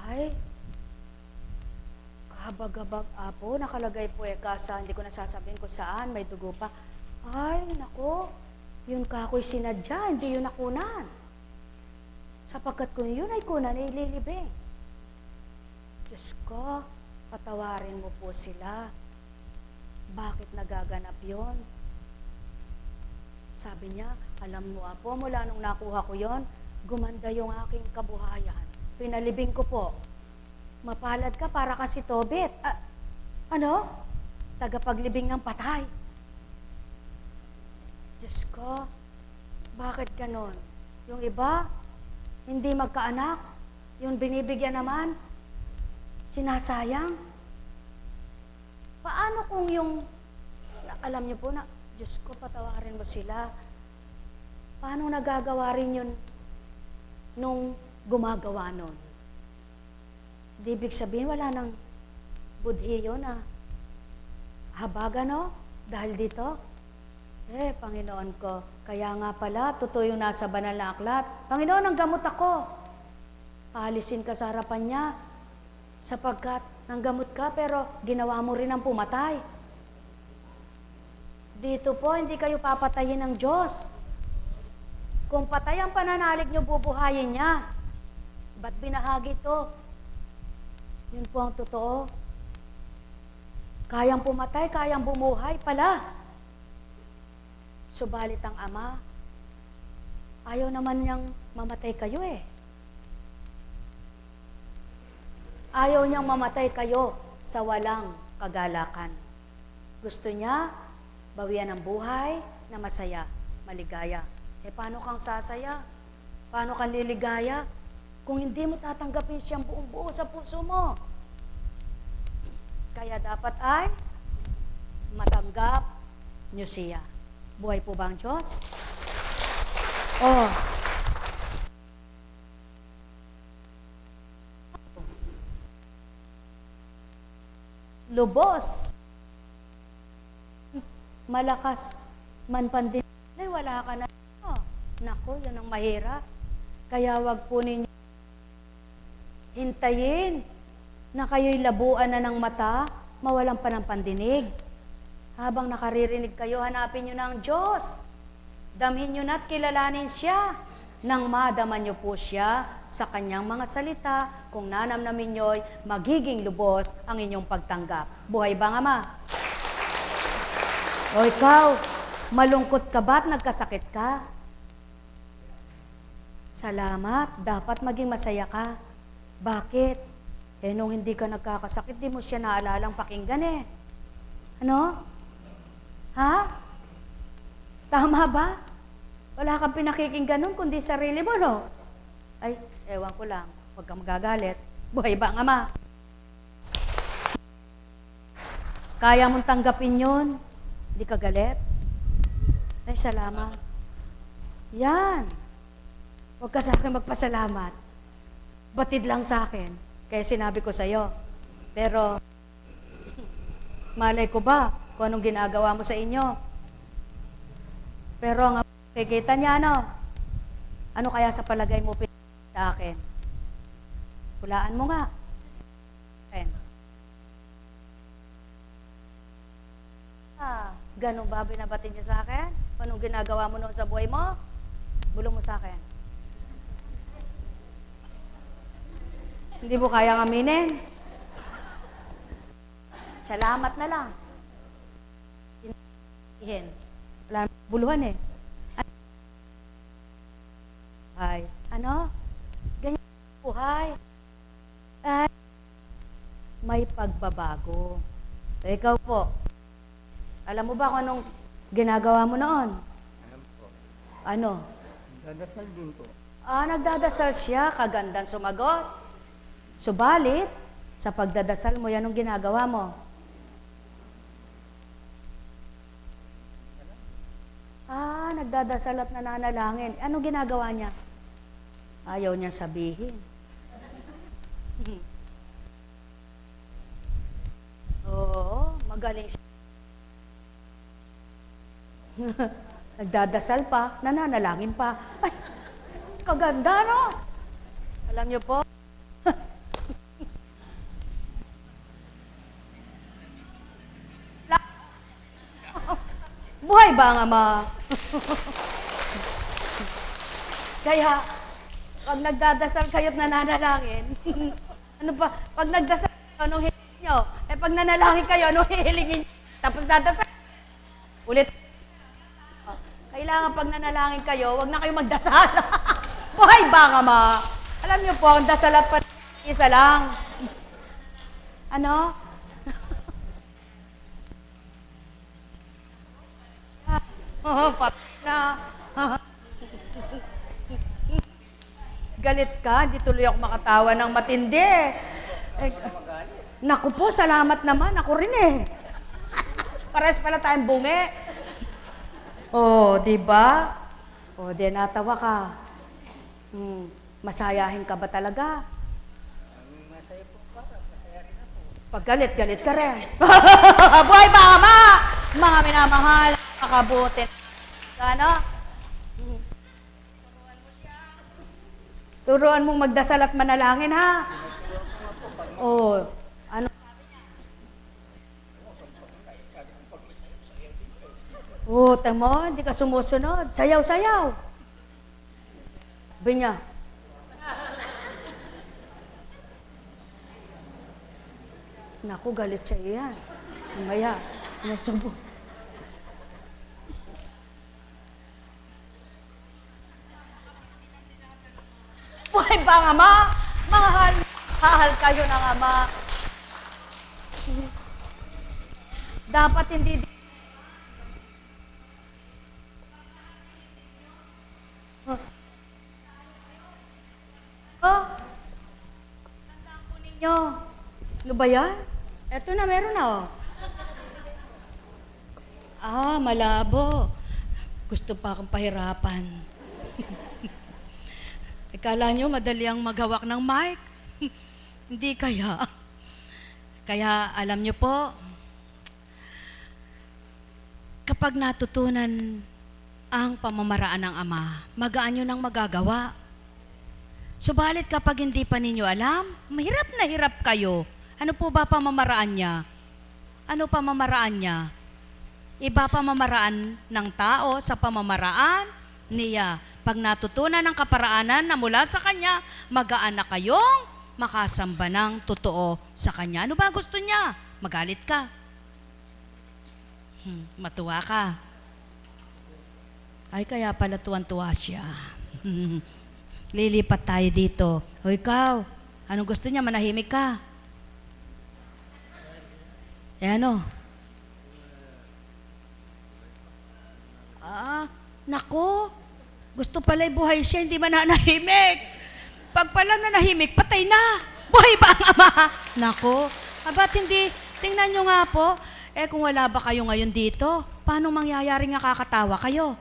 Ay, kabag-abag apo, nakalagay po kasa, hindi ko nasasabihin kung saan, may dugo pa. Ay, naku, yun kako'y sinadya, hindi yun nakunan. Sapagkat kung yun ay kunan, ay ililibing. Diyos ko, patawarin mo po sila. Bakit nagaganap yon? Sabi niya, alam mo apo, mula nung nakuha ko yon, gumanda yung aking kabuhayan. Pinalibing ko po. Mapalad ka para kasi Tobit. Ano? Tagapaglibing ng patay. Diyos ko, bakit ganon? Yung iba, hindi magkaanak. Yung binibigyan naman, sinasayang. Paano kung yung, alam niyo po na, Diyos ko, patawarin mo sila. Paano nagagawa rin yun nung gumagawa nun? Di ibig sabihin, wala nang budhi yun habaga, no? Dahil dito, Panginoon ko, kaya nga pala, totoo yung nasa banal na aklat. Panginoon, ang gamot ako. Paalisin ka sa harapan niya, sapagkat nanggamot ka, pero ginawa mo rin ang pumatay. Dito po, hindi kayo papatayin ng Diyos. Kung patay ang pananalig niyo, bubuhayin niya. Ba't binahagi to? Yun po ang totoo. Kayang pumatay, kayang bumuhay pala. Subalit ang Ama, ayaw naman niyang mamatay kayo Ayaw niyang mamatay kayo sa walang kagalakan. Gusto niya, bawian ng buhay na masaya, maligaya. Paano kang sasaya? Paano kang liligaya? Kung hindi mo tatanggapin siyang buong-buo sa puso mo. Kaya dapat ay matanggap niyo siya. Buhay po ba ang Diyos? Lubos. Malakas man pandin. Wala ka na. Naku, yan ang mahirap. Kaya wag po ninyo hintayin na kayo'y labuan na ng mata, mawalan pa ng pandinig. Habang nakaririnig kayo, hanapin nyo ng Diyos. Damhin nyo na at kilalanin siya. Nang madama nyo po siya sa kanyang mga salita, kung nanamnamin nyo'y magiging lubos ang inyong pagtanggap. Buhay ba, Ama? O ikaw, malungkot ka ba at nagkasakit ka? Salamat, dapat maging masaya ka. Bakit? Nung hindi ka nagkakasakit, di mo siya naalalang pakinggan Ano? Ha? Tama ba? Wala kang pinakikinggan nun, kundi sarili mo, no? Ay, ewan ko lang. Huwag kang magagalit. Buhay ba ang Ama? Kaya mong tanggapin yun. Hindi ka galit? Ay, salamat. Yan. Huwag ka sa akin magpasalamat. Batid lang sa akin. Kaya sinabi ko sa'yo. Pero, malay ko ba kung anong ginagawa mo sa inyo? Pero ang kikita niya, ano kaya sa palagay mo sa akin? Hulaan mo nga. Ganun ba binabatid niya sa akin? Anong ginagawa mo noon sa buhay mo? Bulong mo sa akin. Hindi mo kayang aminin? Salamat na lang. Wala namang buluhan Ay, ano? Ganyan buhay. Ay, may pagbabago. Ikaw po, alam mo ba kung anong ginagawa mo noon? Alam po. Ano? Dadasal din po. Nagdadasal siya, kagandang sumagot. Subalit, sa pagdadasal mo, yan ang ginagawa mo. Nagdadasal at nananalangin. Ano ginagawa niya? Ayaw niya sabihin. Oo, magaling siya. Nagdadasal pa, nananalangin pa. Ay, kaganda, no? Alam niyo po, buhay ba ang Ama? Kaya, pag nagdadasal kayo't nananalangin, ano ba, pag nagdasal kayo, anong hihiling nyo? Pag nanalangin kayo, anong hihilingin nyo? Tapos dadasal. Ulit. Kailangan pag nanalangin kayo, wag na kayo magdasal. Buhay ba ang Ama? Alam niyo po, ang dasal at isa lang. Ano? Oo, Galit ka, di tuloy ako makatawa ng matindi. Eh, naku po, salamat naman. Ako rin eh. Pares pala tayong bungi. Oh, di ba? Oh, di natawa ka. Masayahin ka ba talaga? Pag galit ka rin. Buhay pa, Ama! Mga minamahal, makabuti. Ano? Turuan mong magdasal at manalangin, ha? Oh, ano? Oh, tamo, hindi ka sumusunod. Sayaw. Sabi niya. Naku, galit siya yan. Mamaya, nasubo. Buhay ba ang Ama? Mahal kayo ng Ama. Dapat hindi... Oh, tandaan po ninyo. Ano ba yan? Eto na, meron na, oh. Ah, malabo. Gusto pa akong pahirapan. Ikala nyo, madali ang maghawak ng mic. Hindi kaya. Kaya, alam nyo po, kapag natutunan ang pamamaraan ng Ama, magaan nyo nang magagawa. Subalit kapag hindi pa ninyo alam, mahirap na hirap kayo. Ano po ba pamamaraan niya? Ano pamamaraan niya? Iba pamamaraan ng tao sa pamamaraan niya. Pag natutunan ng kaparaanan na mula sa Kanya, magaan na kayong makasamba ng totoo sa Kanya. Ano ba gusto niya? Magalit ka. Matuwa ka. Ay, kaya pala tuwan-tuwa siya. Lilipat tayo dito. O ikaw, anong gusto niya? Manahimik ka. Eh ano? Nako. Gusto pala buhay siya, hindi mananahimik. Pag pala nanahimik, patay na. Buhay ba ang Ama? Nako. Ba't hindi? Tingnan nyo nga po. Kung wala ba kayo ngayon dito, paano mangyayaring nakakatawa kayo?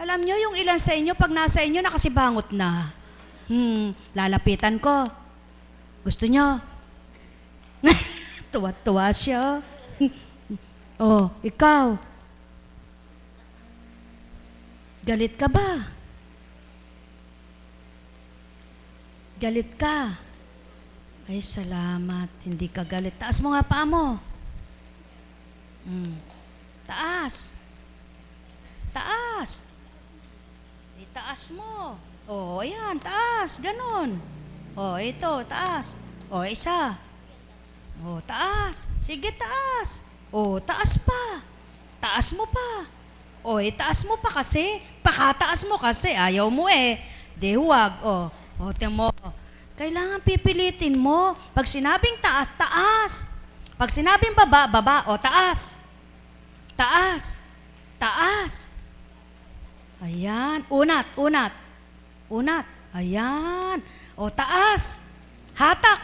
Alam nyo, yung ilan sa inyo, pag nasa inyo, nakasibangot na. Lalapitan ko. Gusto nyo? Tuwa-tuwa siya. Oh, ikaw. Galit ka ba? Galit ka? Ay, salamat. Hindi ka galit. Taas mo nga paa mo. Taas. Taas. Itaas mo. Oh, ayan, taas. Ganon. Oh, ito, taas. Oh, isa. Oh, taas. Sige, taas. Oh, taas pa. Taas mo pa. Oh, taas mo pa kasi. Pakataas mo kasi. Ayaw mo eh. Di huwag. Oh, mo. Kailangan pipilitin mo. Pag sinabing taas, taas. Pag sinabing baba, baba. Oh, taas. Taas. Taas. Ayan. Unat. Ayan. O, taas. Hatak.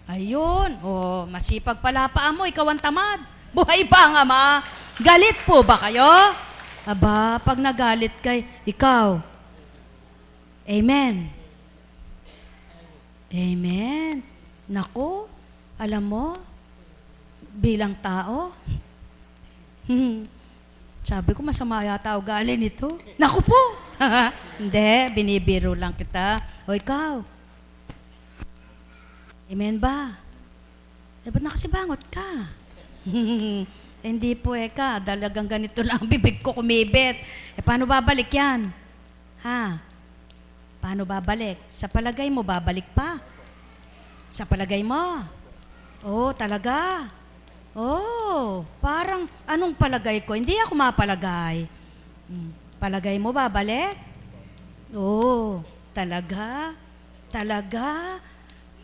Ayun. O, masipag pala paa mo. Ikaw ang tamad. Buhay ba ang Ama? Galit po ba kayo? Aba, pag nagalit kay ikaw. Amen. Amen. Naku, alam mo, bilang tao, sabi ko, masama yata ugali nito. Naku po! Hindi, binibiro lang kita. O ikaw? Amen ba? Ba't nakasibangot ka? Hindi po ka. Dalagang ganito lang ang bibig ko kumibit. Paano babalik yan? Ha? Paano babalik? Sa palagay mo, babalik pa? Sa palagay mo? Oh, talaga? Oh, parang anong palagay ko? Hindi ako mapalagay. Palagay mo babalik? Oh, talaga?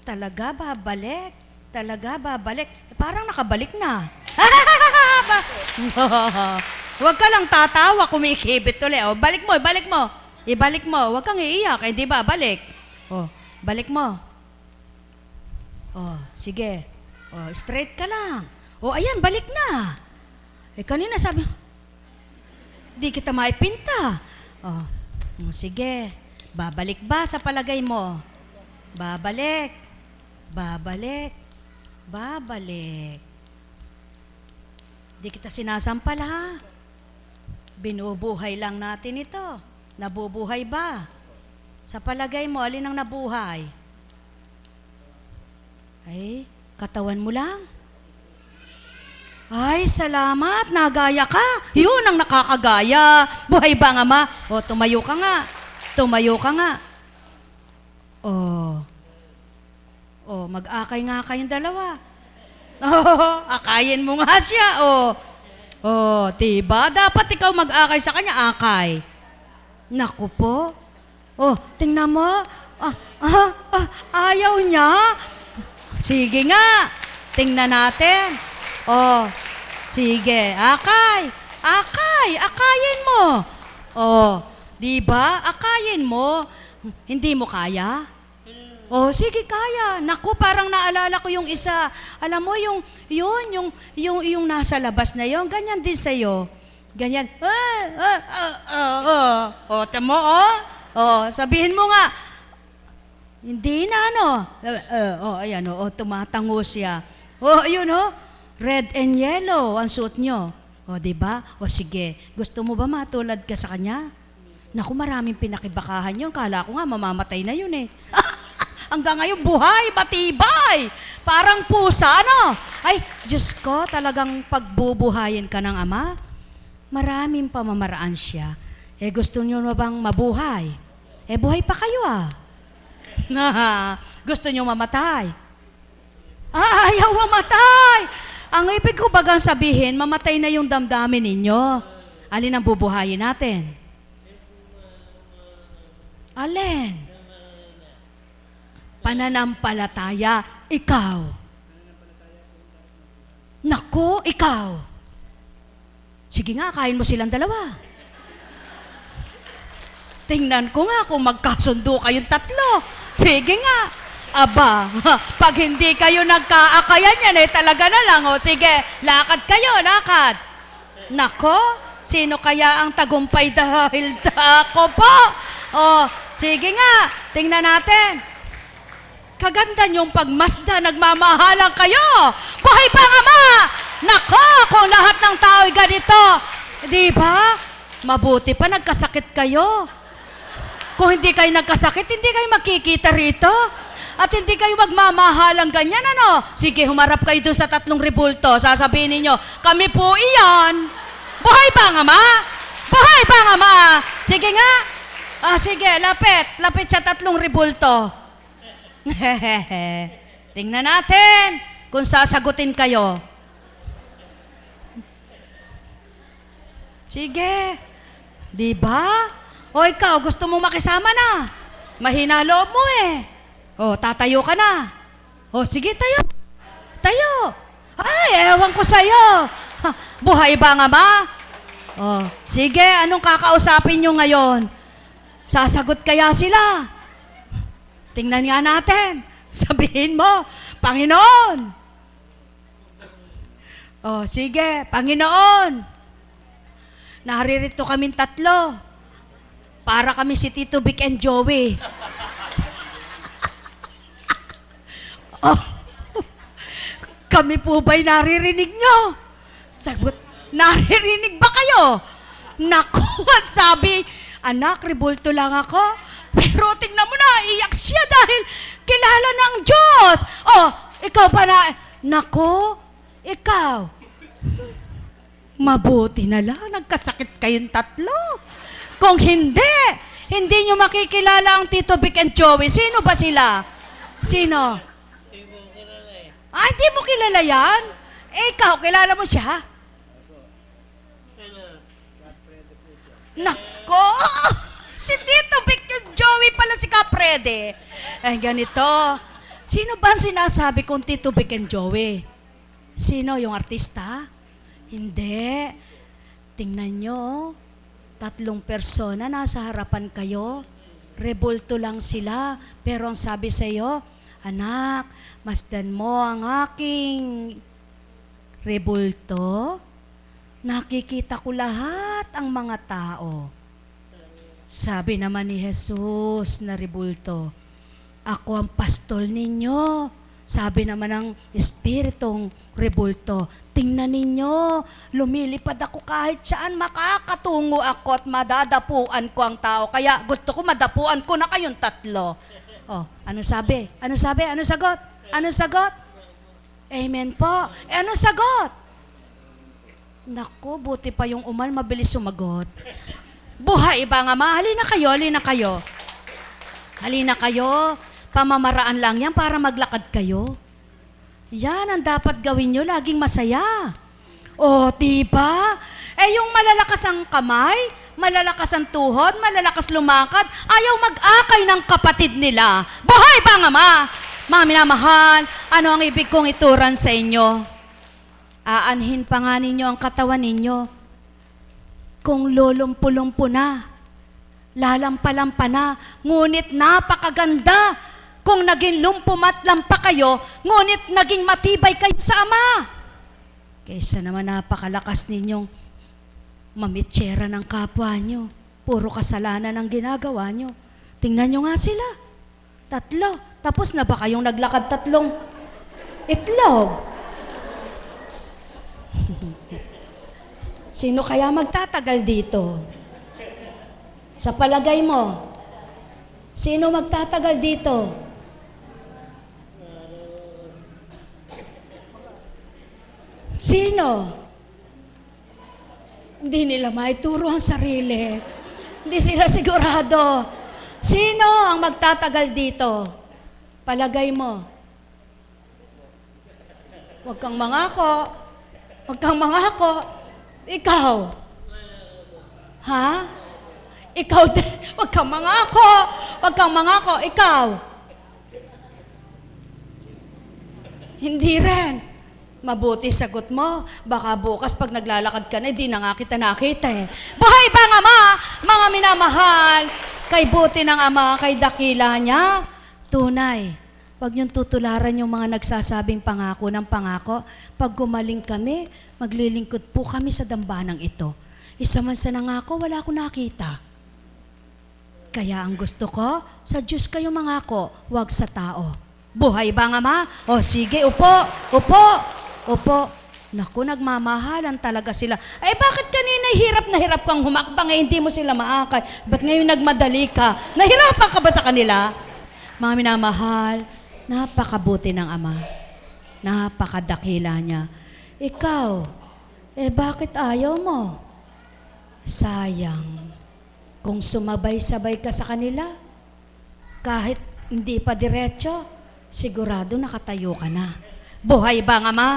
Talaga babalik? Talaga babalik? Parang nakabalik na. Huwag ka lang tatawa, kumikibit ulit. Oh, balik mo. Ibalik mo. Huwag kang iiyak, hindi babalik. Oh, balik mo. Oh, sige. Oh, straight ka lang. Oh, ayan, balik na. Eh, kanina sabi, di kita maipinta. Oh, sige. Babalik ba sa palagay mo? Babalik. Babalik. Babalik. Di kita sinasampal, ha? Binubuhay lang natin ito. Nabubuhay ba? Sa palagay mo, alin ang nabuhay? Ay, katawan mo lang. Ay, salamat, nagaya ka. Yun ang nakakagaya. Buhay ba nga, ma? O, tumayo ka nga. Tumayo ka nga. O, mag-akay nga kayong dalawa. Akayin mo nga siya, diba? Dapat ikaw mag-akay sa kanya, akay. Naku po. Tingnan mo. Ayaw niya. Sige nga. Tingnan natin. Sige. Akay. Akay. Akayin mo. Diba? Akayin mo. Hindi mo kaya? Sige, kaya. Naku, parang naalala ko yung isa. Alam mo, yung nasa labas na yon, ganyan din sa'yo. Ganyan. Tamo, sabihin mo nga. Hindi na, ayan, tumatango siya. Yun, red and yellow ang suot nyo. Diba? Sige. Gusto mo ba matulad ka sa kanya? Naku, maraming pinakibakahan yun. Kala ko nga, mamamatay na yun eh. Hanggang ngayon, buhay, matibay. Parang pusa, ano? Ay, Diyos ko, talagang pagbubuhayin ka ng Ama. Maraming pamamaraan siya. Gusto niyo na bang mabuhay? Buhay pa kayo, Gusto niyo mamatay? Ayaw mamatay! Ang ibig ko bagang sabihin, mamatay na yung damdamin ninyo. Alin ang bubuhayin natin? Alin? Pananampalataya, ikaw. Nako, ikaw. Sige nga, kain mo silang dalawa. Tingnan ko nga kung magkasundo kayong tatlo. Sige nga. Aba, pag hindi kayo nagkaakayan yan, talaga na lang. Sige, lakad kayo, lakad. Nako, sino kaya ang tagumpay dahil ako po? Sige nga, tingnan natin. Kaganda niyong pagmasda, nagmamahalan kayo. Buhay pa nga, Ma! Nako, kung lahat ng tao'y ganito. Di ba? Mabuti pa nagkasakit kayo. Kung hindi kayo nagkasakit, hindi kayo makikita rito. At hindi kayo magmamahalang ganyan, ano? Sige, humarap kayo doon sa 3 rebulto. Sasabihin ninyo, kami po iyan. Buhay pa nga, Ma! Buhay pa nga, Ma! Sige nga. Sige, lapit. Lapit sa 3 rebulto. Tingnan natin kung sasagutin kayo. Sige. Di ba? Ikaw, gusto mong makisama na. Mahina loob mo eh. Tatayo ka na. Sige, tayo. Tayo. Ay, ewan ko sa'yo. Buhay ba nga, Ma? Sige, anong kakausapin nyo ngayon? Sasagot kaya sila? Tingnan nga natin. Sabihin mo, Panginoon. Sige, Panginoon. Naririto kaming 3. Para kami si Tito Vic and Joey. Kami po ba'y naririnig nyo? Sagot, naririnig ba kayo? Naku, at sabi, anak, rebulto lang ako. Pero tingnan mo na, iyak siya dahil kilala ng Diyos. Ikaw pa na, nako, ikaw. Mabuti na lang, nagkasakit kayong 3. Kung hindi nyo makikilala ang Tito Vic and Joey. Sino ba sila? Sino? Hindi mo kilala yan? Ikaw, kilala mo siya? Nako! Si Tito Vic and Joey pala si Caprede. Ganito. Sino ba ang sinasabi kong Tito Vic and Joey? Sino? Yung artista? Hindi. Tingnan nyo. 3 persona nasa harapan kayo. rebulto lang sila. Pero ang sabi sa iyo, anak, masdan mo ang aking rebulto. Nakikita ko lahat ang mga tao. Sabi naman ni Jesus na rebulto, ako ang pastol ninyo. Sabi naman ng Espiritong rebulto, tingnan ninyo, lumilipad ako kahit saan, makakatungo ako at madadapuan ko ang tao. Kaya gusto ko madapuan ko na kayong tatlo. Oh, ano sabi? Ano sabi? Ano sagot? Ano sagot? Amen po. Ano sagot? Naku, buti pa yung umal, mabilis sumagot. Buhay ba nga ma? Halina kayo, halina kayo. Halina kayo. Pamamaraan lang yan para maglakad kayo. Yan ang dapat gawin nyo, laging masaya. O, diba? Eh, yung malalakas ang kamay, malalakas ang tuhod, malalakas lumakad, ayaw mag-akay ng kapatid nila. Buhay ba nga ma? Mga minamahal, ano ang ibig kong ituran sa inyo? Aanhin pa nga ninyo ang katawan ninyo. Kung lulumpo-lumpo na, lalampalampa na, ngunit napakaganda. Kung naging lumpumatlam pa kayo, ngunit naging matibay kayo sa Ama. Kaysa naman napakalakas ninyong mamitsera ng kapwa nyo. Puro kasalanan ang ginagawa nyo. Tingnan nyo nga sila. 3. Tapos na ba kayong naglakad 3 itlog? Sino kaya magtatagal dito? Sa palagay mo, sino magtatagal dito? Sino? Hindi nila maituro ang sarili. Hindi sila sigurado. Sino ang magtatagal dito? Palagay mo. Huwag kang mangako. Huwag kang mangako. Ikaw. Ha? Ikaw din. Huwag kang mangako. Huwag kang mangako. Ikaw. Hindi rin. Mabuti sagot mo. Baka bukas pag naglalakad ka na, di na nga kita nakita eh. Buhay ba nga ma? Mga minamahal. Kay buti ng Ama, kay dakila niya. Tunay. Huwag niyong tutularan yung mga nagsasabing pangako ng pangako. Pag gumaling kami, maglilingkod po kami sa dambanang ito. Isa man sa nangako, wala akong nakita. Kaya ang gusto ko, sa Diyos kayo mangako, huwag sa tao. Buhay ba nga ma? O sige, upo, upo, upo. Naku, nagmamahalan talaga sila. Ay bakit kanina hirap na hirap kang humakbang, eh hindi mo sila maakay? Ba't ngayon nagmadali ka? Nahirapan ka ba sa kanila? Mga minamahal, napakabuti ng Ama. Napakadakila niya. Ikaw, bakit ayaw mo? Sayang. Kung sumabay-sabay ka sa kanila, kahit hindi pa diretso, sigurado nakatayo ka na. Buhay ba nga ma?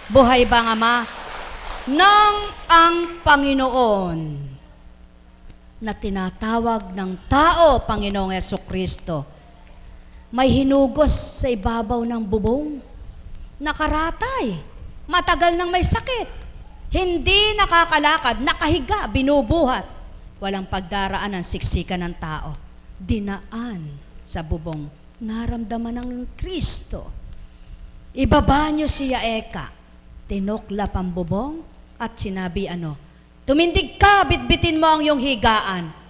Buhay ba nga ma? Nang ang Panginoon na tinatawag ng tao, Panginoong Jesucristo, may hinugos sa ibabaw ng bubong, nakaratay, matagal nang may sakit, hindi nakakalakad, nakahiga, binubuhat, walang pagdaraan ng siksikan ng tao, dinaan sa bubong, naramdaman ng Kristo. Ibaba niyo siya eka, tinuklap ang bubong at sinabi tumindig ka, bitbitin mo ang iyong higaan.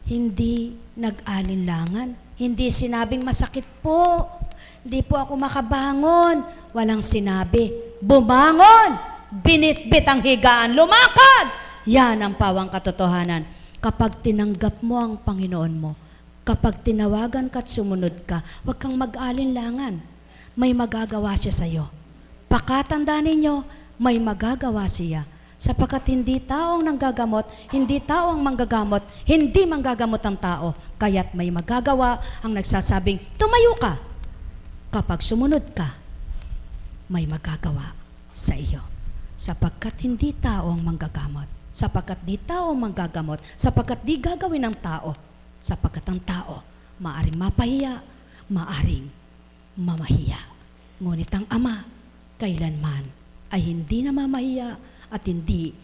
Hindi nag-alinlangan. Hindi sinabing masakit po. Hindi po ako makabangon. Walang sinabi. Bumangon! Binitbit ang higaan. Lumakad! Yan ang pawang katotohanan. Kapag tinanggap mo ang Panginoon mo, kapag tinawagan ka at sumunod ka, huwag kang mag-alinlangan. May magagawa siya sa iyo. Pakatandaan ninyo, may magagawa siya. Sapagkat hindi tao ang nanggagamot, hindi tao ang manggagamot, hindi manggagamot ang tao. Kaya't may magagawa ang nagsasabing, tumayo ka. Kapag sumunod ka, may magagawa sa iyo. Sapagkat hindi tao ang manggagamot, sapagkat di tao ang manggagamot, sapagkat di gagawin ng tao, sapagkat ang tao maaring mapahiya, maaring mamahiya. Ngunit ang Ama, kailanman ay hindi na mamahiya, at hindi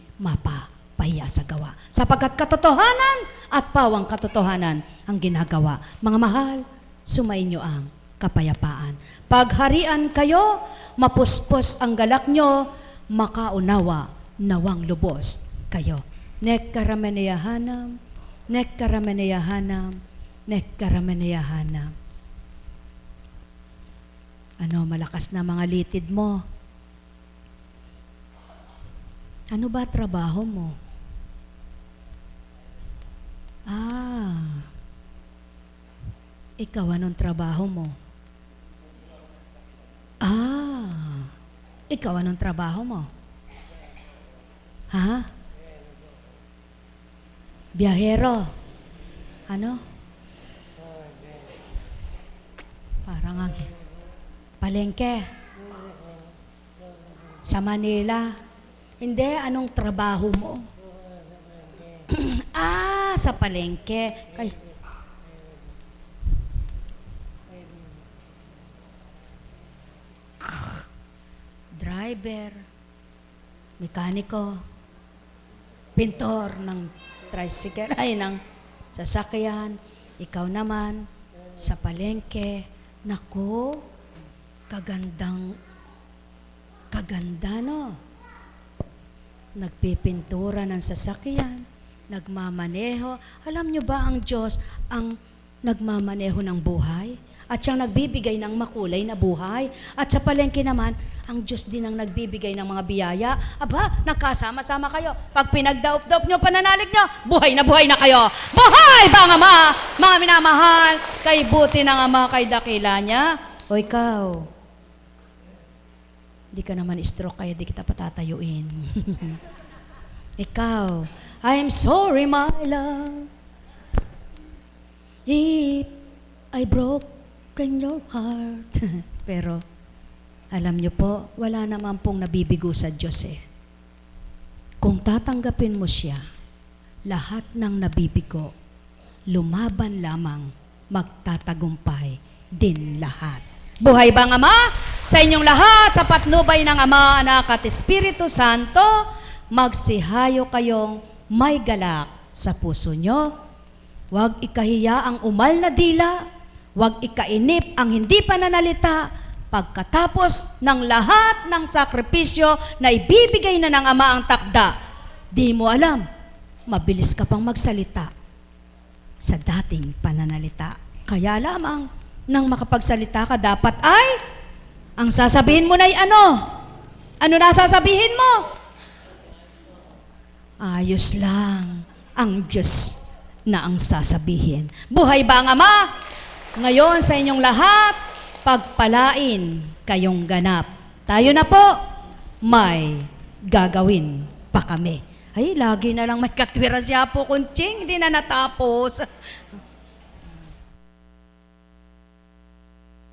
pahiya sa gawa. Sapagkat katotohanan at pawang katotohanan ang ginagawa. Mga mahal, sumainyo ang kapayapaan. Pagharian kayo, mapuspos ang galak nyo, makaunawa, nawang lubos kayo. Nekkarameneyahanam, nekkarameneyahanam, nekkarameneyahanam. Ano, malakas na mga litid mo? Ano ba trabaho mo? Ikaw, anong trabaho mo? Ikaw, anong trabaho mo? Ha? Biyahero. Ano? Parang palengke. Sa Manila. Hindi, anong trabaho mo? Sa palengke. Driver, mekaniko, pintor ng tricycle, ng sasakyan. Ikaw naman, sa palengke. Naku, kaganda, no? Nagpipintura ng sasakyan, nagmamaneho. Alam nyo ba ang Diyos ang nagmamaneho ng buhay? At siyang nagbibigay ng makulay na buhay. At sa palengke naman, ang Diyos din ang nagbibigay ng mga biyaya. Aba, nagkasama-sama kayo. Pag pinagdaop-daop nyo, pananalig nyo, buhay na kayo. Buhay ba ang Ama? Mga minamahal, kay buti ng Ama, kay dakila niya. O ikaw, di ka naman stroke, kaya di kita patatayuin. Ikaw, I'm sorry, my love, if I broken your heart. Pero, alam niyo po, wala naman pong nabibigo sa Diyos eh. Kung tatanggapin mo siya, lahat ng nabibigo, lumaban lamang, magtatagumpay din lahat. Buhay bang Ama? Sa inyong lahat, sa patnubay ng Ama, Anak at Espiritu Santo, magsihayo kayong may galak sa puso nyo. Huwag ikahiya ang umal na dila, huwag ikainip ang hindi pananalita, pagkatapos ng lahat ng sakripisyo na ibibigay na ng Ama ang takda. Di mo alam, mabilis ka pang magsalita sa dating pananalita. Kaya lamang, nang makapagsalita ka, dapat ay, ang sasabihin mo na ay ano? Ano na sasabihin mo? Ayos lang ang Diyos na ang sasabihin. Buhay ba ang Ama? Ngayon sa inyong lahat, pagpalain kayong ganap. Tayo na po, may gagawin pa kami. Ay, lagi na lang may katwira siya po, kunching, hindi na natapos.